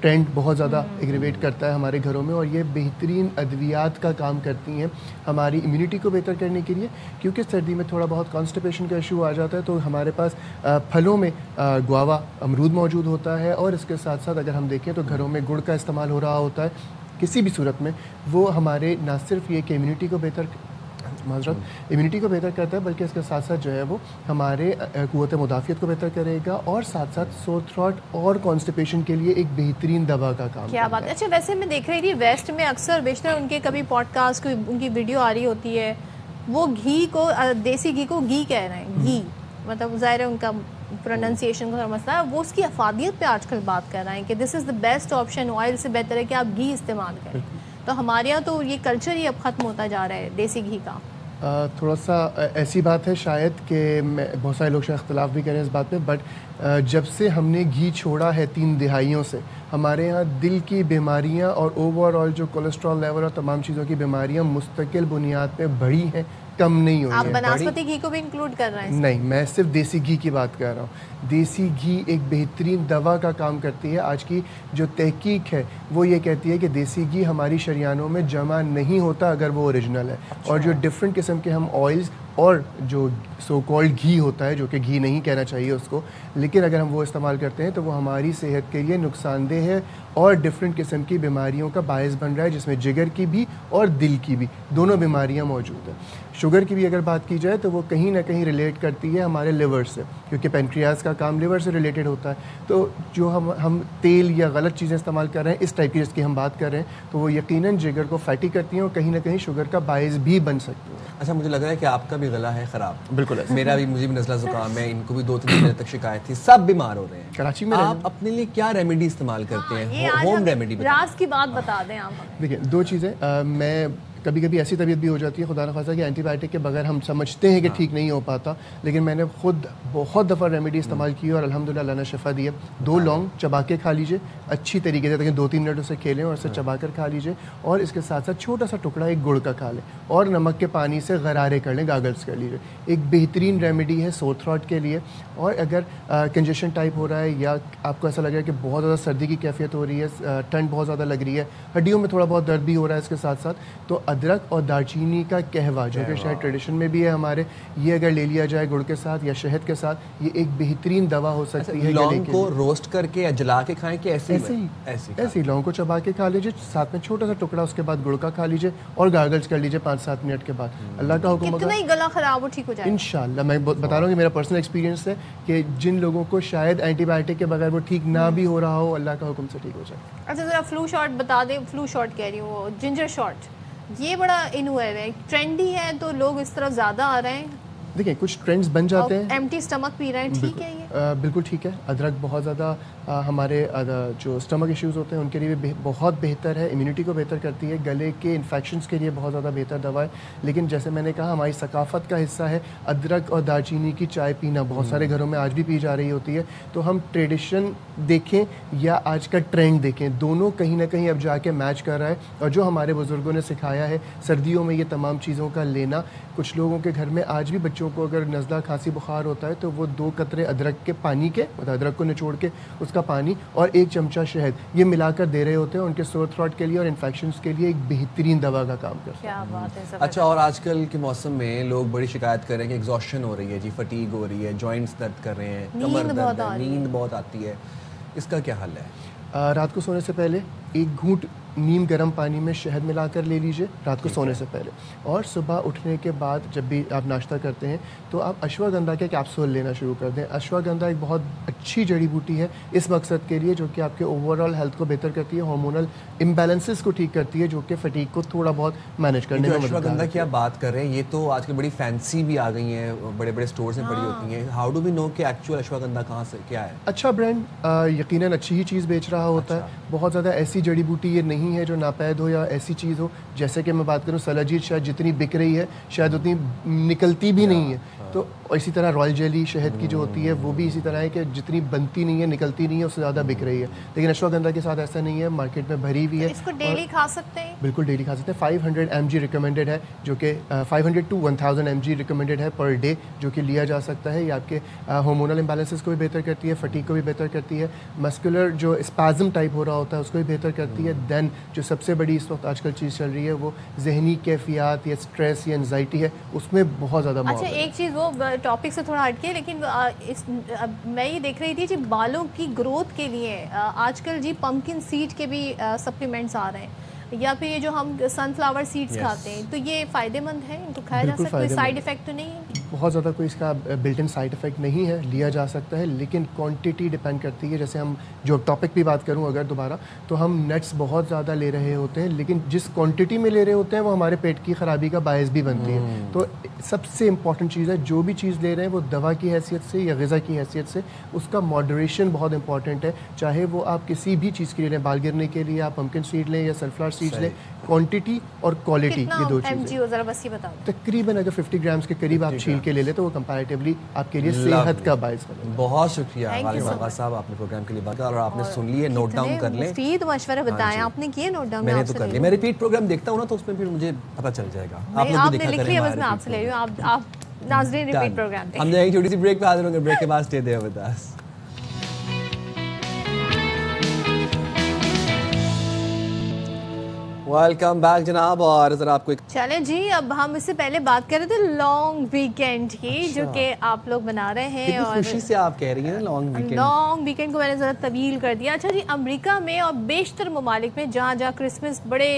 ٹرینڈ بہت زیادہ ایگریویٹ کرتا ہے ہمارے گھروں میں, اور یہ بہترین ادویات کا کام کرتی ہیں ہماری امیونٹی کو بہتر کرنے کے لیے. کیونکہ سردی میں تھوڑا بہت کانسٹیپیشن کا ایشو آ جاتا ہے, تو ہمارے پاس پھلوں میں گووا, امرود موجود ہوتا ہے, اور اس کے ساتھ ساتھ اگر ہم دیکھیں تو گھروں میں گڑ کا استعمال ہو رہا ہوتا ہے. کسی بھی صورت میں وہ ہمارے نہ صرف یہ کہ امیونٹی کو بہتر کرتا ہے, بلکہ اس کے ساتھ ساتھ جو ہے وہ ہمارے قوت مدافعت کو بہتر کرے گا, اور ساتھ ساتھ سور تھراٹ اور کانسٹیپیشن کے لیے ایک بہترین دوا کا کام. کیا بات ہے. اچھا ویسے میں دیکھ رہی تھی ویسٹ میں اکثر بیشتر ان کے کبھی پوڈ کاسٹ کوئی ان کی ویڈیو آ رہی ہوتی ہے, وہ گھی کو, دیسی گھی کو گھی کہہ رہے ہیں, گھی مطلب ظاہر ہے ان کا پروننسیشن کا مسئلہ ہے, وہ اس کی افادیت پہ آج کل بات کر رہے ہیں کہ دس از دا بیسٹ آپشن, آئل سے بہتر ہے کہ آپ گھی استعمال کریں. تو ہمارے یہاں تو یہ کلچر ہی اب ختم ہوتا جا رہا ہے دیسی گھی کا. تھوڑا سا ایسی بات ہے شاید کہ بہت سارے لوگ شاید اختلاف بھی کریں اس بات پہ, بٹ جب سے ہم نے گھی چھوڑا ہے 3 دہائیوں سے, ہمارے یہاں دل کی بیماریاں اور اوور آل جو کولیسٹرول لیول اور تمام چیزوں کی بیماریاں مستقل بنیاد پہ بڑھی ہیں, کم نہیں ہوئی ہیں. آپ بناسپتی گھی کو بھی انکلوڈ کر رہے ہیں؟ نہیں, میں صرف دیسی گھی کی بات کر رہا ہوں. دیسی گھی ایک بہترین دوا کا کام کرتی ہے. آج کی جو تحقیق ہے وہ یہ کہتی ہے کہ دیسی گھی ہماری شریانوں میں جمع نہیں ہوتا اگر وہ اوریجنل ہے. اور جو ڈفرینٹ قسم کے ہم آئلز اور جو سو کالڈ گھی ہوتا ہے, جو کہ گھی نہیں کہنا چاہیے اس کو, لیکن اگر ہم وہ استعمال کرتے ہیں تو وہ ہماری صحت کے لیے نقصان دہ ہے اور ڈفرینٹ قسم کی بیماریوں کا باعث بن رہا ہے, جس میں جگر کی بھی اور دل کی بھی دونوں بیماریاں موجود ہیں. شوگر کی بھی اگر بات کی جائے تو وہ کہیں نہ کہیں ریلیٹ کرتی ہے ہمارے لیور سے, کیونکہ پینکریاز کا کام لیور سے ریلیٹڈ ہوتا ہے. تو جو ہم تیل یا غلط چیزیں استعمال کر رہے ہیں اس ٹائپ کی جس کی ہم بات کر رہے ہیں, تو وہ یقیناً جگر کو فیٹی کرتی ہیں اور کہیں نہ کہیں شوگر کا باعث بھی بن سکتی ہیں. اچھا, مجھے لگ رہا ہے کہ آپ کا بھی گلا ہے خراب. بالکل, میرا بھی, مجھے بھی نزلہ زکام ہے, ان کو بھی 2-3 دن تک شکایت تھی, سب بیمار ہو رہے ہیں. کراچی میں آپ اپنے لیے کیا ریمیڈی استعمال کرتے ہیں, ہوم ریمیڈی؟ راز کی بات بتا دیں آپ. دیکھیں 2 چیزیں, میں کبھی کبھی ایسی طبیعت بھی ہو جاتی ہے خدا نخواستہ کہ اینٹی بائیوٹک کے بغیر ہم سمجھتے ہیں کہ ٹھیک نہیں ہو پاتا, لیکن میں نے خود بہت دفعہ ریمیڈی استعمال کی اور الحمدللہ اللہ نے شفا دی ہے. 2 لونگ چبا کے کھا لیجیے اچھی طریقے سے, لیکن 2-3 منٹ اسے کھیلیں اور اسے چبا کر کھا لیجیے, اور اس کے ساتھ ساتھ چھوٹا سا ٹکڑا ایک گڑ کا کھا لیں, اور نمک کے پانی سے غرارے کر لیں, گاگلس کر لیجیے. ایک بہترین ریمیڈی ہے سور تھراٹ کے لیے. اور اگر کنجیشن ٹائپ ہو رہا ہے یا آپ کو ایسا لگ رہا ہے کہ بہت زیادہ سردی کی کیفیت ہو رہی ہے, ٹھنڈ بہت زیادہ لگ رہی ہے, ہڈیوں میں تھوڑا بہت درد بھی ہو رہا ہے اس کے ساتھ ساتھ, تو ادرک اور دارچینی کا قہوہ جو کہ شاید ٹریڈیشن میں بھی ہے ہمارے, یہ اگر لے لیا جائے گڑ کے ساتھ یا شہد کے ساتھ, یہ ایک بہترین دوا ہو سکتی ہے. لونگ کو روسٹ کر کے یا جلا کے کھائیں کہ ایسے ہی لونگ کو چبا کے کھا لیجیے, ساتھ میں چھوٹا سا ٹکڑا اس کے بعد گڑ کا کھا لیجیے اور گارگلز کر لیجیے 5-7 منٹ کے بعد. اللہ کا حکم کتنا ہی گلا خراب ہو ٹھیک ہو جائے انشاءاللہ. میں بتا رہا ہوں کہ میرا پرسنل ایکسپیرینس ہے کہ جن لوگوں کو شاید اینٹی بایوٹک کے بغیر وہ ٹھیک نہ بھی ہو رہا ہو, اللہ کا حکم سے ٹھیک ہو جائے. اچھا ذرا فلو شاٹ بتا دیں. فلو شاٹ کہہ رہی ہوں, جنجر شاٹ, یہ بڑا ان ہوا ہے, ٹرینڈی ہے تو لوگ اس طرف زیادہ آ رہے ہیں. دیکھیں کچھ ٹرینڈز بن جاتے ہیں. ایمٹی اسٹمک پی رہے ہیں, ٹھیک ہے یہ بالکل ٹھیک ہے. ادرک بہت زیادہ ہمارے جو اسٹمک ایشوز ہوتے ہیں ان کے لیے بھی بہت بہتر ہے, امیونٹی کو بہتر کرتی ہے, گلے کے انفیکشنز کے لیے بہت زیادہ بہتر دوا ہے. لیکن جیسے میں نے کہا ہماری ثقافت کا حصہ ہے ادرک اور دارچینی کی چائے پینا, بہت سارے گھروں میں آج بھی پی جا رہی ہوتی ہے. تو ہم ٹریڈیشن دیکھیں یا آج کا ٹرینڈ دیکھیں, دونوں کہیں نہ کہیں اب جا کے میچ کر رہا ہے. اور جو ہمارے بزرگوں نے سکھایا ہے سردیوں میں یہ تمام چیزوں کا لینا, کچھ لوگوں کے گھر میں آج بھی بچوں کو اگر نزلہ کھانسی بخار ہوتا ہے تو وہ 2 قطرے ادرک کے پانی کے, مطلب ادرک کو نچوڑ کے اس کا پانی اور 1 چمچہ شہد یہ ملا کر دے رہے ہوتے ہیں. ان کے سور تھروٹ کے لیے اور انفیکشنز کے لیے ایک بہترین دوا کا کام کرتا ہے. کیا بات ہے. اچھا, اور آج کل کے موسم میں لوگ بڑی شکایت کر رہے ہیں کہ ایگزاسشن ہو رہی ہے جی, فٹیگ ہو رہی ہے, جوائنٹس درد کر رہے ہیں, کمر درد ہے, نیند بہت آتی ہے, اس کا کیا حل ہے؟ رات کو سونے سے پہلے 1 گھونٹ نیم گرم پانی میں شہد ملا کر لے لیجئے رات کو سونے سے پہلے, اور صبح اٹھنے کے بعد جب بھی آپ ناشتہ کرتے ہیں تو آپ اشواگندھا کے کیپسول لینا شروع کر دیں. اشواگندھا ایک بہت اچھی جڑی بوٹی ہے اس مقصد کے لیے جو کہ آپ کے اوور آل ہیلتھ کو بہتر کرتی ہے, ہارمونل امبیلنسز کو ٹھیک کرتی ہے, جو کہ فٹیگ کو تھوڑا بہت مینیج کرنے میں مدد کرتی ہے. اشواگندھا کی آپ بات کر رہے ہیں, یہ تو آج کل بڑی فینسی بھی آ گئی ہیں, بڑے بڑے اسٹورز میں پڑی ہوتی ہیں. ہاؤ ڈو وی نو کہ ایکچوئل اشواگندھا کہاں سے کیا ہے؟ اچھا برانڈ یقیناً اچھی ہی چیز بیچ رہا ہوتا ہے. بہت زیادہ ایسی جڑی بوٹی یہ نہیں ہے جو ناپید ہو یا ایسی چیز ہو. جیسے کہ میں بات کروں سلاجیت شاید جتنی بک رہی ہے شاید اتنی نکلتی بھی نہیں ہے. تو اسی طرح رائل جیلی شہد کی جو ہوتی ہے وہ بھی اسی طرح ہے کہ جتنی بنتی نہیں ہے نکلتی نہیں ہے اس سے زیادہ بک رہی ہے. لیکن اشواگندھا کے ساتھ ایسا نہیں ہے, مارکیٹ میں بھری ہوئی ہے. اس کو ڈیلی کھا سکتے ہیں؟ بالکل ڈیلی کھا سکتے ہیں. 500 mg ریکمینڈیڈ ہے, جو کہ 500 to 1000 mg ریکمینڈیڈ ہے پر ڈے, جو کہ لیا جا سکتا ہے. یہ آپ کے ہارمونل امبیلنسز کو بھی بہتر کرتی ہے, فٹیگ کو بھی بہتر کرتی ہے, مسکولر جو اسپازم ٹائپ ہو رہا ہوتا ہے اس کو بھی بہتر کرتی ہے. دین جو سب سے بڑی اس وقت آج کل چیز چل رہی ہے وہ ذہنی کیفیات یا اسٹریس یا انزائٹی ہے, اس میں بہت زیادہ معاون. اچھا ایک چیز وہ ٹاپک سے تھوڑا ہٹ کے, لیکن میں یہ دیکھ رہی تھی جی بالوں کی گروتھ کے لیے آج کل جی پمکن سیڈ کے بھی سپلیمنٹس آ رہے ہیں, یا پھر یہ جو ہم سن فلاور سیڈز کھاتے ہیں, تو یہ فائدہ مند ہے, ان کو کھایا جا سکتا ہے, سائیڈ افیکٹ تو نہیں ہے؟ بہت زیادہ کوئی اس کا بلٹ ان سائیڈ افیکٹ نہیں ہے, لیا جا سکتا ہے, لیکن کوانٹٹی ڈپینڈ کرتی ہے. جیسے ہم جو ٹاپک بھی بات کروں اگر دوبارہ, تو ہم نٹس بہت زیادہ لے رہے ہوتے ہیں, لیکن جس کوانٹٹی میں لے رہے ہوتے ہیں وہ ہمارے پیٹ کی خرابی کا باعث بھی بنتی ہے. تو سب سے امپورٹنٹ چیز ہے, جو بھی چیز لے رہے ہیں وہ دوا کی حیثیت سے یا غذا کی حیثیت سے, اس کا ماڈریشن بہت امپورٹنٹ ہے. چاہے وہ آپ کسی بھی چیز کے لیے لیں, بال گرنے کے لیے آپ پمکن سیڈ لیں یا سن فلاور سیڈ لیں, کوانٹٹی اور کوالٹی یہ 2 چیزیں. تقریباً اگر 50 گرامز کے قریب آپ چھیل کے لے لیں تو وہ کمپیریٹیولی آپ کے لیے صحت کا باعث بنے. بہت شکریہ غالب آغا صاحب, آپ نے پروگرام کے لیے بات کیا اور آپ نے سن لیے, نوٹ ڈاؤن کر لیں. مفید مشورہ بتائیں آپ نے, کیے نوٹ ڈاؤن؟ میں نے تو کر لیا, میں ریپیٹ پروگرام دیکھتا ہوں نا تو اس میں پھر مجھے پتہ چل جائے گا. آپ لوگ بھی دیکھا کریں, میں آپ سے لے رہی ہوں, آپ ناظرین ریپیٹ پروگرام دیکھیں. ہم جائیں گے چھوٹی سی بریک پہ, حاضر ہوں گے بریک کے بعد. Stay there with us. Welcome back جناب. اور ذرا آپ کو چلیں جی, اب ہم اس سے پہلے بات کر رہے تھے لانگ ویکینڈ کی, جو کہ آپ لوگ منا رہے ہیں, اور خوشی سے آپ کہہ رہی ہیں لانگ ویکینڈ کو میں نے ذرا طویل کر دیا. اچھا جی, امریکہ میں اور بیشتر ممالک میں جہاں جہاں کرسمس بڑے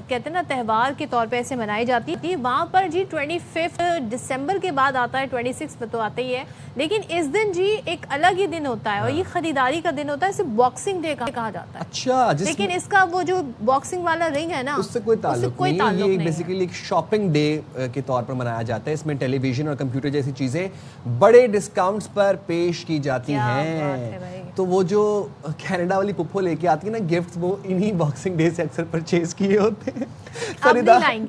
کہتے ہیں نا تہوار کے طور پہ ایسے منائی جاتی تھی, وہاں پر جی 25 دسمبر کے بعد آتا ہے, 26 میں تو آتا ہی ہے, لیکن اس دن جی ایک الگ ہی دن ہوتا ہے, اور یہ خریداری کا دن ہوتا ہے, اسے باکسنگ ڈے کہا جاتا ہے. اچھا, لیکن اس کا وہ جو باکسنگ والا رنگ ہے نا, اس سے کوئی تعلق نہیں ہے. یہ بیسیکلی ایک شاپنگ ڈے کے طور پر منایا جاتا ہے. اس میں ٹیلی ویژن اور کمپیوٹر جیسی چیزیں بڑے ڈسکاؤنٹس پر پیش کی جاتی ہیں. تو وہ جو کینیڈا والی پپو لے کے آتی ہے نا گفٹس, وہ انہی باکسنگ ڈے سے اکثر پرچیز کیے ہوتے ہیں.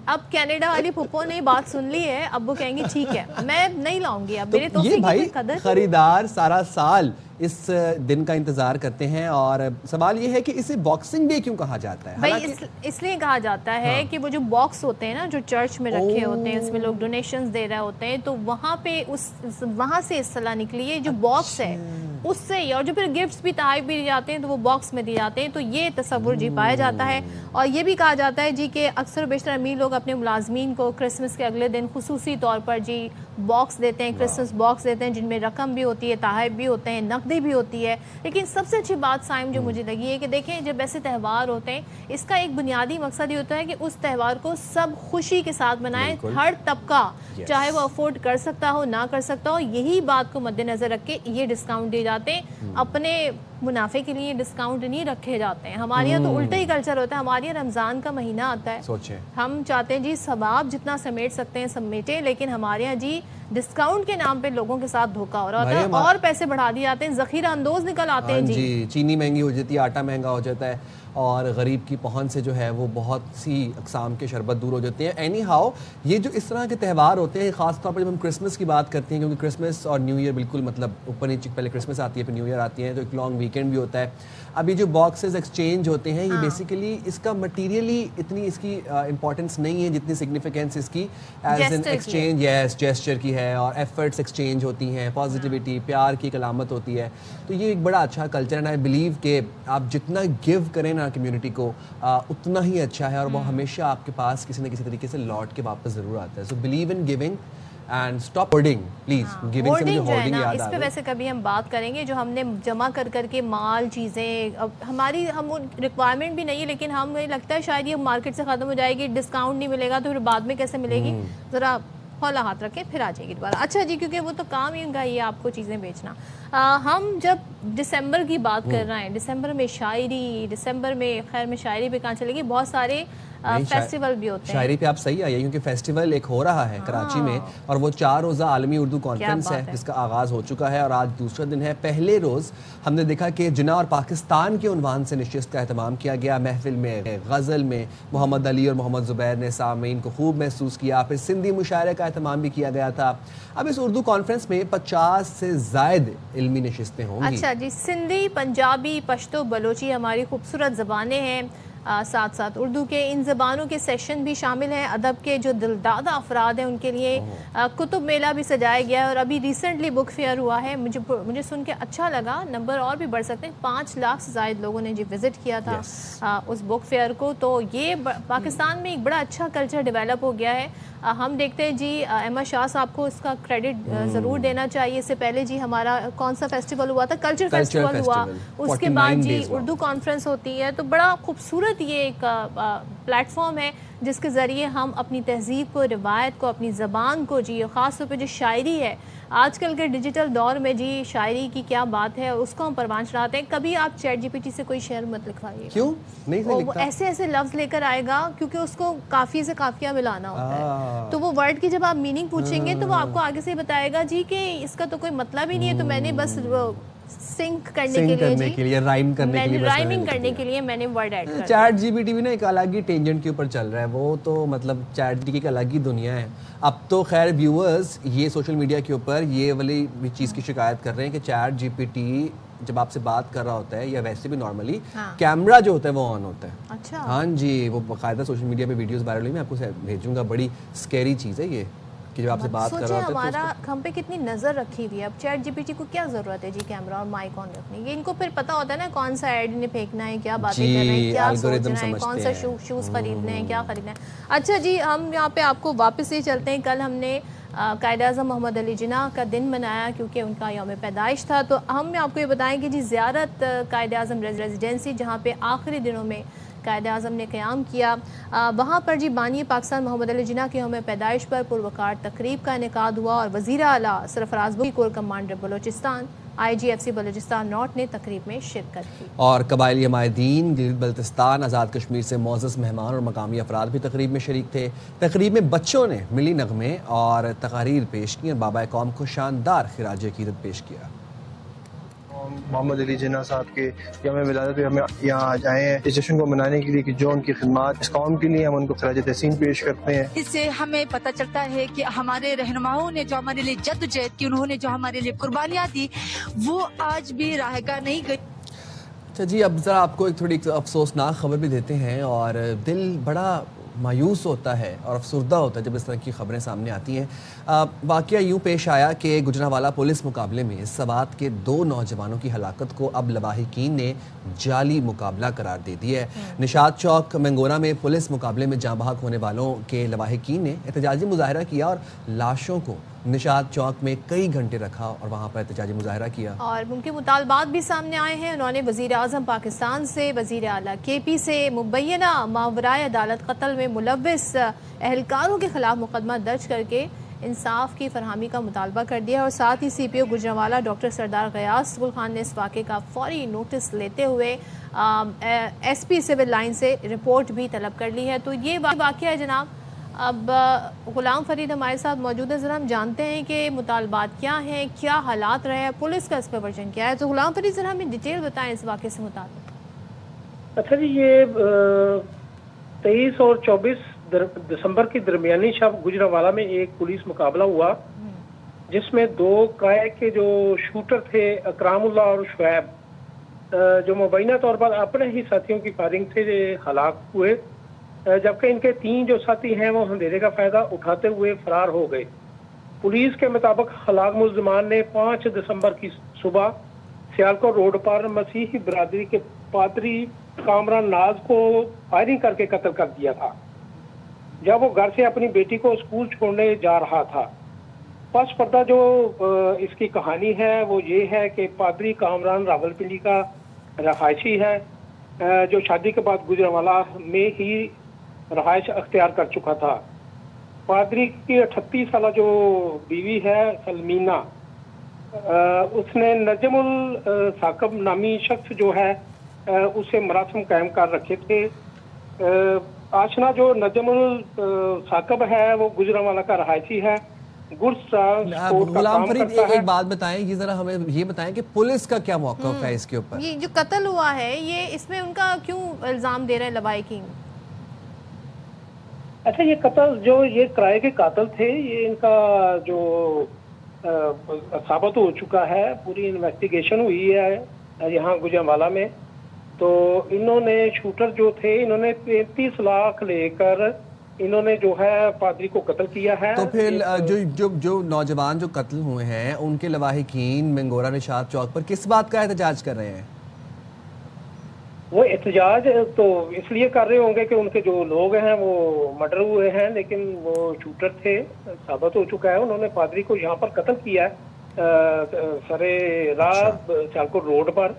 اب کینیڈا والی پپو نے بات سن لی ہے, اب وہ کہیں گے ٹھیک ہے میں نہیں لاؤں گی, اب میرے تو یہ بھائی خریدار سارا سال اس دن کا انتظار کرتے ہیں. اور سوال یہ ہے کہ اسے باکسنگ ڈے کیوں کہا جاتا ہے؟ بھائی اس لیے کہا جاتا ہے کہ وہ جو باکس ہوتے ہیں نا جو چرچ میں رکھے ہوتے ہیں اس میں لوگ ڈونیشنز دے رہے ہوتے ہیں, تو وہاں پہ وہاں سے اصطلاح نکلی ہے جو باکس ہے اس سے ہی, اور جو پھر گفٹس بھی تحائف بھی دیے جاتے ہیں تو وہ باکس میں دیے جاتے ہیں. تو یہ تصور جی پایا جاتا ہے. اور یہ بھی کہا جاتا ہے جی کہ اکثر و بیشتر امیر لوگ اپنے ملازمین کو کرسمس کے اگلے دن خصوصی طور پر جی باکس دیتے ہیں, کرسمس باکس دیتے ہیں جن میں رقم بھی ہوتی ہے, تحائف بھی ہوتے ہیں, نقدی بھی ہوتی ہے. لیکن سب سے اچھی بات سائم جو مجھے لگی ہے کہ دیکھیں جب ایسے تہوار ہوتے ہیں اس کا ایک بنیادی مقصد یہ ہوتا ہے کہ اس تہوار کو سب خوشی کے ساتھ منائیں, ہر طبقہ چاہے وہ افورڈ کر سکتا ہو نہ کر سکتا ہو. یہی بات کو مد نظر رکھ کے یہ ڈسکاؤنٹ دیے جاتے ہیں. اپنے منافع کے لیے ڈسکاؤنٹ نہیں رکھے جاتے ہیں. ہمارے یہاں تو الٹا ہی کلچر ہوتا ہے. ہمارے یہاں رمضان کا مہینہ آتا ہے, ہم چاہتے ہیں جی ثواب جتنا سمیٹ سکتے ہیں سمیٹیں, لیکن ہمارے یہاں جی ڈسکاؤنٹ کے نام پہ لوگوں کے ساتھ دھوکا ہو رہا ہوتا ہے اور پیسے بڑھا دیے جاتے ہیں, ذخیرہ اندوز نکل آتے ہیں. جی چینی مہنگی ہو جاتی ہے, آٹا مہنگا ہو جاتا ہے, اور غریب کی پہنچ سے جو ہے وہ بہت سی اقسام کے شربت دور ہو جاتے ہیں. اینی ہاؤ یہ جو اس طرح کے تہوار ہوتے ہیں, خاص طور پر جب ہم کرسمس کی بات کرتے ہیں, کیونکہ کرسمس اور نیو ایئر بالکل مطلب اوپر نیچے, پہلے کرسمس آتی ہے پھر نیو ایئر آتی ہے, تو ایک لانگ ویکینڈ بھی ہوتا ہے. اب یہ جو باکسز ایکسچینج ہوتے ہیں یہ بیسیکلی اس کا مٹیریلی اتنی اس کی امپورٹنس نہیں ہے جتنی سگنیفیکینس اس کی as an exchange yes gesture کی ہے, اور ایفرٹس ایکسچینج ہوتی ہیں, پازیٹیوٹی پیار کی ایک علامت ہوتی ہے. تو یہ ایک بڑا اچھا کلچر ہے. آئی بلیو کہ آپ جتنا گیو کریں نا کمیونٹی کو اتنا ہی اچھا ہے, اور وہ ہمیشہ آپ کے پاس کسی نہ کسی طریقے سے لوٹ کے واپس ضرور آتا ہے. So believe in giving and stop hoarding please. Giving سے مجھے ہورڈنگ یاد آ اس پہ ویسے کبھی ہم بات کریں گے جو ہم نے جمع کر کے مال چیزیں, اب ہماری ہم ریکوائرمنٹ بھی نہیں ہے لیکن ہمیں لگتا ہے شاید یہ مارکیٹ سے ختم ہو جائے گی, ڈسکاؤنٹ نہیں ملے گا تو پھر بعد میں کیسے ملے گی, ذرا ہولا ہاتھ رکھے پھر آ جائے گی دوبارہ. اچھا جی کیونکہ وہ تو کام ہی ان کا یہ آپ کو چیزیں بیچنا. ہم جب دسمبر کی بات کر رہے ہیں, دسمبر میں شاعری, دسمبر میں خیر میں شاعری پہ کہاں چلے گی, بہت سارے فیسٹیول بھی ہوتے ہیں. شاعری پہ آپ صحیح آئیے کیونکہ فیسٹیول ایک ہو رہا ہے کراچی میں, اور وہ 4 روزہ عالمی اردو کانفرنس ہے جس کا آغاز ہو چکا ہے اور آج دوسرا دن ہے. پہلے روز ہم نے دیکھا کہ جناح اور پاکستان کے عنوان سے نشست کا اہتمام کیا گیا. محفل میں غزل میں محمد علی اور محمد زبیر نے سامعین کو خوب محسوس کیا. پھر سندھی مشاعرے کا اہتمام بھی کیا گیا تھا. اب اس اردو کانفرنس میں 50 سے زائد علمی نشستیں ہوں گی. اچھا جی, سندھی, پنجابی, پشتو, بلوچی ہماری خوبصورت زبانیں ہیں, ساتھ ساتھ اردو کے ان زبانوں کے سیشن بھی شامل ہیں. ادب کے جو دلدادہ افراد ہیں ان کے لیے کتب میلہ بھی سجایا گیا ہے, اور ابھی ریسنٹلی بک فیئر ہوا ہے. مجھے سن کے اچھا لگا, نمبر اور بھی بڑھ سکتے ہیں, 5 لاکھ سے زائد لوگوں نے جی وزٹ کیا تھا اس بک فیئر کو. تو یہ پاکستان میں ایک بڑا اچھا کلچر ڈیولپ ہو گیا ہے. ہم دیکھتے ہیں جی احمد شاہ صاحب کو اس کا کریڈٹ ضرور دینا چاہیے. اس سے پہلے جی ہمارا کون سا فیسٹیول ہوا تھا, کلچر فیسٹیول ہوا, اس کے بعد جی اردو کانفرنس ہوتی ہے. تو بڑا خوبصورت یہ ایک پلیٹ فارم ہے جس کے ذریعے ہم اپنی تہذیب کو, روایت کو, اپنی زبان کو جی, خاص طور پہ جو شاعری ہے آج کل کے ڈیجیٹل دور میں جی شاعری کی کیا بات ہے, اس کو ہم پروان چڑھاتے ہیں. کبھی آپ چیٹ جی پی ٹی سے کوئی شعر مت لکھوائیے, کیوں نہیں لکھتا, ایسے ایسے لفظ لے کر آئے گا کیونکہ اس کو کافیے سے قافیہ ملانا ہوتا ہے. تو وہ ورڈ کی جب آپ میننگ پوچھیں گے تو وہ آپ کو آگے سے بتائے گا جی کہ اس کا تو کوئی مطلب ہی نہیں ہے, تو میں نے بس سنک کرنے کے لیے رائمنگ کرنے کے لیے میں نے ورڈ ایڈ کر. چیٹ جی پی ٹی بھی نا ایک الگ ہی ٹینجنٹ کے اوپر چل رہا ہے. وہ تو مطلب چیٹ جی کی ایک الگ ہی دنیا ہے. اب تو خیر ویورز یہ سوشل میڈیا کے اوپر یہ والی بھی چیز کی شکایت کر رہے ہیں کہ چیٹ جی پی ٹی جب آپ سے بات کر رہا ہوتا ہے یا ویسے بھی نارملی کیمرہ جو ہوتا ہے وہ آن ہوتا ہے. اچھا ہاں جی, وہ باقاعدہ سوشل میڈیا پہ ویڈیوز وائرل ہوئی, میں آپ کو بھیجوں گا. بڑی اسکیری چیز ہے یہ کہ جب آپ سے بات کر رہا ہوتا ہے ہمارا ہم پہ کتنی نظر رکھی ہوئی ہے. اب چیٹ جی پی ٹی کو کیا ضرورت ہے جی کیمرہ اور مائک آن رکھنے کی, ان کو پھر پتہ ہوتا ہے نا کون سا ایڈ انہیں پھینکنا ہے, کیا باتیں کرنا ہے, کیا سوچنا ہے, کون سا شوز خریدنے ہیں, کیا خریدنا ہے. اچھا جی ہم یہاں پہ آپ کو واپس ہی چلتے ہیں. کل ہم نے قائد اعظم محمد علی جناح کا دن منایا کیونکہ ان کا یوم پیدائش تھا. تو ہم آپ کو یہ بتائیں کہ جی زیارت قائد اعظم ریزیڈنسی جہاں پہ آخری دنوں میں قائد اعظم نے قیام کیا, وہاں پر جی بانی پاکستان محمد علی جناح کے یوم پیدائش پر پروقار تقریب کا انعقاد ہوا, اور وزیر اعلیٰ سرفراز بگٹی کور کمانڈر بلوچستان آئی جی ایف سی بلوچستان نارتھ نے تقریب میں شرکت کی. اور قبائلی حمایتین گلگت بلتستان, آزاد کشمیر سے معزز مہمان اور مقامی افراد بھی تقریب میں شریک تھے. تقریب میں بچوں نے ملی نغمے اور تقاریر پیش کی اور بابا قوم کو شاندار خراج عقیدت پیش کیا. محمد علی جناح صاحب کے یوم ولادت پہ ہم یہاں آج آئے ہیں اس جشن کو منانے کے لیے کہ جو ان کی خدمات اس قوم کے لیے ہم ان کو خراج تحسین پیش کرتے ہیں. اس سے ہمیں پتہ چلتا ہے کہ ہمارے رہنماؤں نے جو ہمارے لیے جدوجہد کی, انہوں نے جو ہمارے لیے قربانیاں دی, وہ آج بھی راہ گار نہیں گئی. اچھا جی, اب ذرا آپ کو ایک تھوڑی افسوسناک خبر بھی دیتے ہیں اور دل بڑا مایوس ہوتا ہے اور افسردہ ہوتا ہے جب اس طرح کی خبریں سامنے آتی ہیں. واقعہ یوں پیش آیا کہ گجرانوالہ پولیس مقابلے میں سوات کے 2 نوجوانوں کی ہلاکت کو اب لواحقین نے جعلی مقابلہ قرار دے دیا ہے. نشاط چوک منگورا میں پولیس مقابلے میں جاں بحق ہونے والوں کے لواحقین نے احتجاجی مظاہرہ کیا اور لاشوں کو نشاط چوک میں کئی گھنٹے رکھا اور وہاں پر احتجاجی مظاہرہ کیا. اور ان کے مطالبات بھی سامنے آئے ہیں. انہوں نے وزیر اعظم پاکستان سے, وزیر اعلیٰ KP سے مبینہ ماورائے عدالت قتل میں ملوث اہلکاروں کے خلاف مقدمہ درج کر کے انصاف کی فراہمی کا مطالبہ کر دیا. اور ساتھ ہی CPO گجرانوالہ ڈاکٹر سردار غیاث گل خان نے اس واقعے کا فوری نوٹس لیتے ہوئے SP سول لائن سے رپورٹ بھی طلب کر لی ہے. تو یہ واقعہ ہے جناب. اب غلام فرید ہمارے ساتھ موجود ہے. ذرا ہم جانتے ہیں کہ مطالبات کیا ہیں, کیا حالات رہے ہیں, پولیس کا اس پہ ورژن کیا ہے. تو غلام فرید ذرا ہمیں ڈیٹیل بتائیں اس واقعے سے متعلق. اچھا جی, یہ 23 اور 24 دسمبر کی درمیانی شب گجرانوالہ میں ایک پولیس مقابلہ ہوا جس میں 2 کرائے کے جو شوٹر تھے اکرام اللہ اور شعیب, جو مبینہ طور پر اپنے ہی ساتھیوں کی فائرنگ سے ہلاک ہوئے, جبکہ ان کے 3 جو ساتھی ہیں وہ اندھیرے کا فائدہ اٹھاتے ہوئے فرار ہو گئے. پولیس کے مطابق ہلاک ملزمان نے 5 دسمبر کی صبح سیالکوٹ روڈ پر مسیحی برادری کے پادری کامران ناز کو فائرنگ کر کے قتل کر دیا تھا جب وہ گھر سے اپنی بیٹی کو اسکول چھوڑنے جا رہا تھا. پس پردہ جو اس کی کہانی ہے وہ یہ ہے کہ پادری کامران راولپنڈی کا رہائشی ہے جو شادی کے بعد گجرانوالہ میں ہی رہائش اختیار کر چکا تھا. پادری کی 38 سالہ جو بیوی ہے سلمینہ, اس نے نجم الثاقب نامی شخص جو ہے اسے مراسم قائم کر رکھے تھے. آشنا جو نجم الثاقب ہے وہ گجرانوالہ کا رہائشی ہے. غلام فرید ایک بات بتائیں, یہ ذرا ہمیں یہ بتائیں کہ پولیس کا کیا موقف ہے اس کے اوپر. یہ جو قتل ہوا ہے یہ اس میں ان کا کیوں الزام دے رہے ہیں لواحقین؟ اچھا, یہ قتل جو یہ کرائے کے قاتل تھے یہ ان کا جو ثابت ہو چکا ہے, پوری انویسٹیگیشن ہوئی ہے یہاں گجرانوالہ میں. تو انہوں نے شوٹر جو تھے انہوں نے 33 لاکھ لے کر انہوں نے جو ہے پادری کو قتل کیا ہے. تو پھر جو نوجوان جو قتل ہوئے ہیں ان کے لواحقین منگورا نشاط چوک پر کس بات کا احتجاج کر رہے ہیں؟ وہ احتجاج تو اس لیے کر رہے ہوں گے کہ ان کے جو لوگ ہیں وہ مرڈر ہوئے ہیں, لیکن وہ شوٹر تھے, ثابت ہو چکا ہے. انہوں نے پادری کو یہاں پر قتل کیا سرے راہ سیالکوٹ روڈ پر,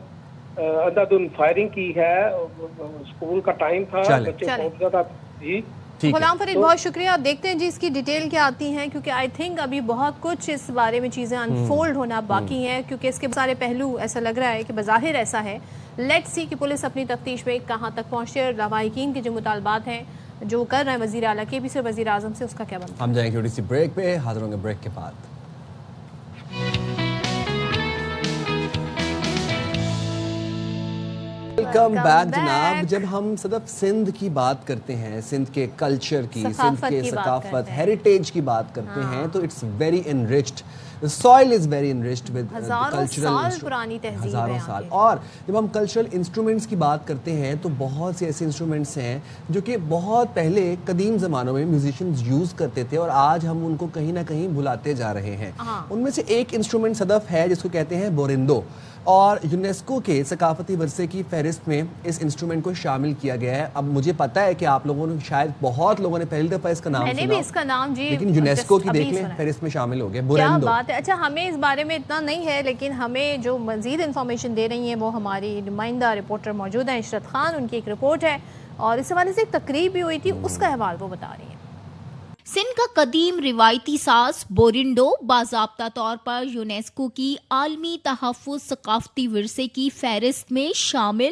اندھادھند فائرنگ کی ہے. اسکول کا ٹائم تھا, بچے پہنچ گیا تھا. جی غلام فرید بہت شکریہ. آپ دیکھتے ہیں جی اس کی ڈیٹیل کیا آتی ہیں, کیونکہ آئی تھنک ابھی بہت کچھ اس بارے میں چیزیں انفولڈ ہونا باقی ہیں, کیونکہ اس کے سارے پہلو ایسا لگ رہا ہے کہ بظاہر ایسا ہے. لیٹس سی کہ پولیس اپنی تفتیش میں کہاں تک پہنچے اور لواحقین کے جو مطالبات ہیں جو کر رہے ہیں وزیر اعلیٰ KP سے, وزیر اعظم سے, اس کا کیا بنتا ہے. ہم جائیں گے چھوٹی سی بریک پہ, حاضر ہوں گے بریک کے بعد. ویلکم بیک جناب. جب ہم صدف سندھ کی بات کرتے ہیں, سندھ کے کلچر کی, سندھ کے ثقافت, ہیریٹیج کی بات کرتے ہیں, تو it's very enriched. The soil is very enriched with ہزاروں سال پرانی تہذیب ہے. ہزاروں سال. اور جب ہم کلچرل انسٹرومنٹس کی بات کرتے ہیں تو بہت سے ایسے انسٹرومنٹس ہیں جو کہ بہت پہلے قدیم زمانوں میں میوزیشینز یوز کرتے تھے اور آج ہم ان کو کہیں نہ کہیں بھلاتے جا رہے ہیں. ان میں سے ایک انسٹرومنٹ صدف ہے جس کو کہتے ہیں بورندو, اور یونیسکو کے ثقافتی ورثے کی فہرست میں اس انسٹرومنٹ کو شامل کیا گیا ہے. اب مجھے پتا ہے کہ آپ لوگوں نے شاید بہت لوگوں نے پہلی دفعہ اس کا نام سنا, میں نے بھی اس کا نام جی, لیکن یونیسکو کی دیکھ لیں فہرست میں شامل ہو گیا بورندو. کیا بات ہے. اچھا, ہمیں اس بارے میں اتنا نہیں ہے, لیکن ہمیں جو مزید انفارمیشن دے رہی ہیں وہ ہماری نمائندہ رپورٹر موجود ہیں عشرت خان. ان کی ایک رپورٹ ہے اور اس حوالے سے ایک تقریب بھی ہوئی تھی, اس کا احوال وہ بتا رہی ہیں. سندھ کا قدیم روایتی ساز بورنڈو باضابطہ طور پر یونیسکو کی عالمی تحفظ ثقافتی ورثے کی فہرست میں شامل.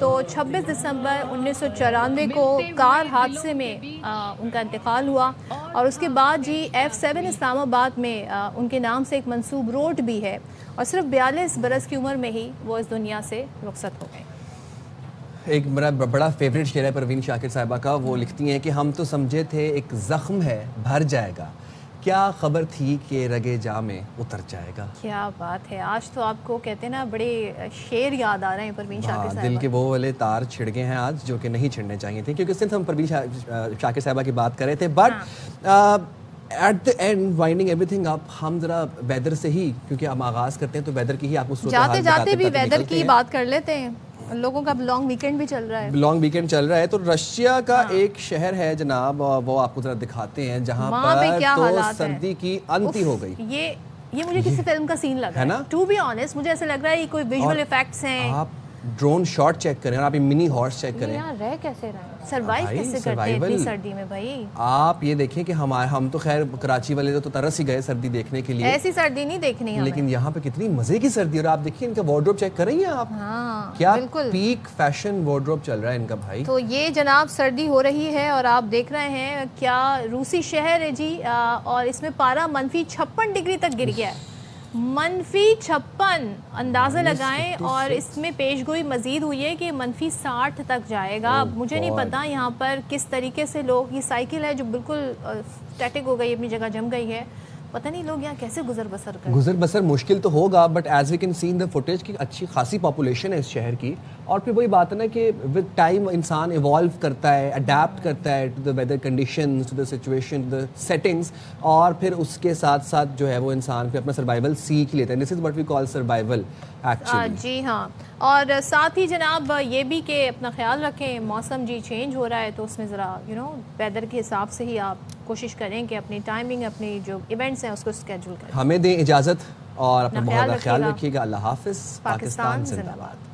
تو 26 دسمبر 1994 کو کار حادثے میں ان کا انتقال ہوا، اور اس کے بعد جی F7 اسلام آباد میں ان کے نام سے ایک منسوب روڈ بھی ہے، اور صرف 42 برس کی عمر میں ہی وہ اس دنیا سے رخصت ہو گئے۔ ایک میرا بڑا فیوریٹ شعر ہے پروین شاکر صاحبہ کا، وہ لکھتی ہیں کہ ہم تو سمجھے تھے ایک زخم ہے بھر جائے گا، کیا خبر تھی کہ رگے جاں میں اتر جائے گا۔ کیا بات ہے، آج تو آپ کو کہتے ہیں نا بڑے شعر یاد آ رہے ہیں پروین شاکر صاحبہ۔ دل کے وہ والے تار چھڑ گئے ہیں آج جو کہ نہیں چھڑنے چاہیے تھے، کیونکہ صرف ہم پروین شاکر صاحبہ کی بات کر رہے تھے، but at the end winding everything up, ہم ذرا ویدر سے ہی، کیونکہ ہم آغاز کرتے ہیں تو ویدر کی ہی آپ کو جاتے جاتے بھی ویدر کی بات کر لیتے ہیں، لوگوں کا لانگ ویکنڈ بھی چل رہا ہے۔ لانگ ویکنڈ چل رہا ہے تو رشیا کا ایک شہر ہے جناب، وہ آپ کو ذرا دکھاتے ہیں جہاں پر تو سردی کی انتی ہو گئی۔ یہ مجھے کسی فلم کا سین لگ رہا ہے، ٹو بی آنیسٹ مجھے ایسا لگ رہا ہے یہ کوئی ویژول ایفیکٹس ہیں۔ آپ ڈرون شاٹ چیک کریں اور آپ یہ منی ہارس چیک کریں، یہاں رہ کیسے رہے، سروائیو کیسے کرتے ہیں اتنی سردی میں بھائی۔ آپ یہ دیکھیں کہ ہم تو خیر کراچی والے تو ترس ہی گئے سردی دیکھنے کے لیے، ایسی سردی نہیں دیکھنی ہمیں، لیکن یہاں پہ کتنی مزے کی سردی، اور آپ دیکھیں ان کا وارڈروب چیک کر رہی ہیں آپ، کیا پیک فیشن وارڈروب چل رہا ہے ان کا بھائی۔ تو یہ جناب سردی ہو رہی ہے اور آپ دیکھ رہے ہیں کیا روسی شہر ہے جی، اور اس میں پارا -56 ڈگری تک گر گیا ہے، -56 اندازہ لگائیں، اور اس میں پیش گوئی مزید ہوئی ہے کہ -60 تک جائے گا۔ اب مجھے نہیں پتا یہاں پر کس طریقے سے لوگ، یہ سائیکل ہے جو بالکل اسٹیٹک ہو گئی، اپنی جگہ جم گئی ہے، پتہ نہیں لوگ یہاں کیسے گزر بسر مشکل تو ہوگا، but as we can see in the footage کی اچھی خاصی پاپولیشن ہے اس شہر کی، اور پھر وہی بات ہے نا کہ ود ٹائم انسان ایوالو کرتا ہے، اڈیپٹ کرتا ہے to the weather conditions, to the situation, to the settings, اور پھر اس کے ساتھ ساتھ جو ہے وہ انسان پھر اپنا سروائیول سیکھ لیتا ہے۔ This is what we call survival actually. جی ہاں، اور ساتھ ہی جناب یہ بھی کہ اپنا خیال رکھیں، موسم جی چینج ہو رہا ہے تو اس میں ذرا ویدر کے حساب سے ہی آپ کوشش کریں کہ اپنی ٹائمنگ، اپنی جو ایونٹس ہیں اس کو اسکیجول کریں۔ ہمیں دیں اجازت اور اپنا بہت خیال رکھیے گا۔ اللہ حافظ، پاکستان زندہ باد۔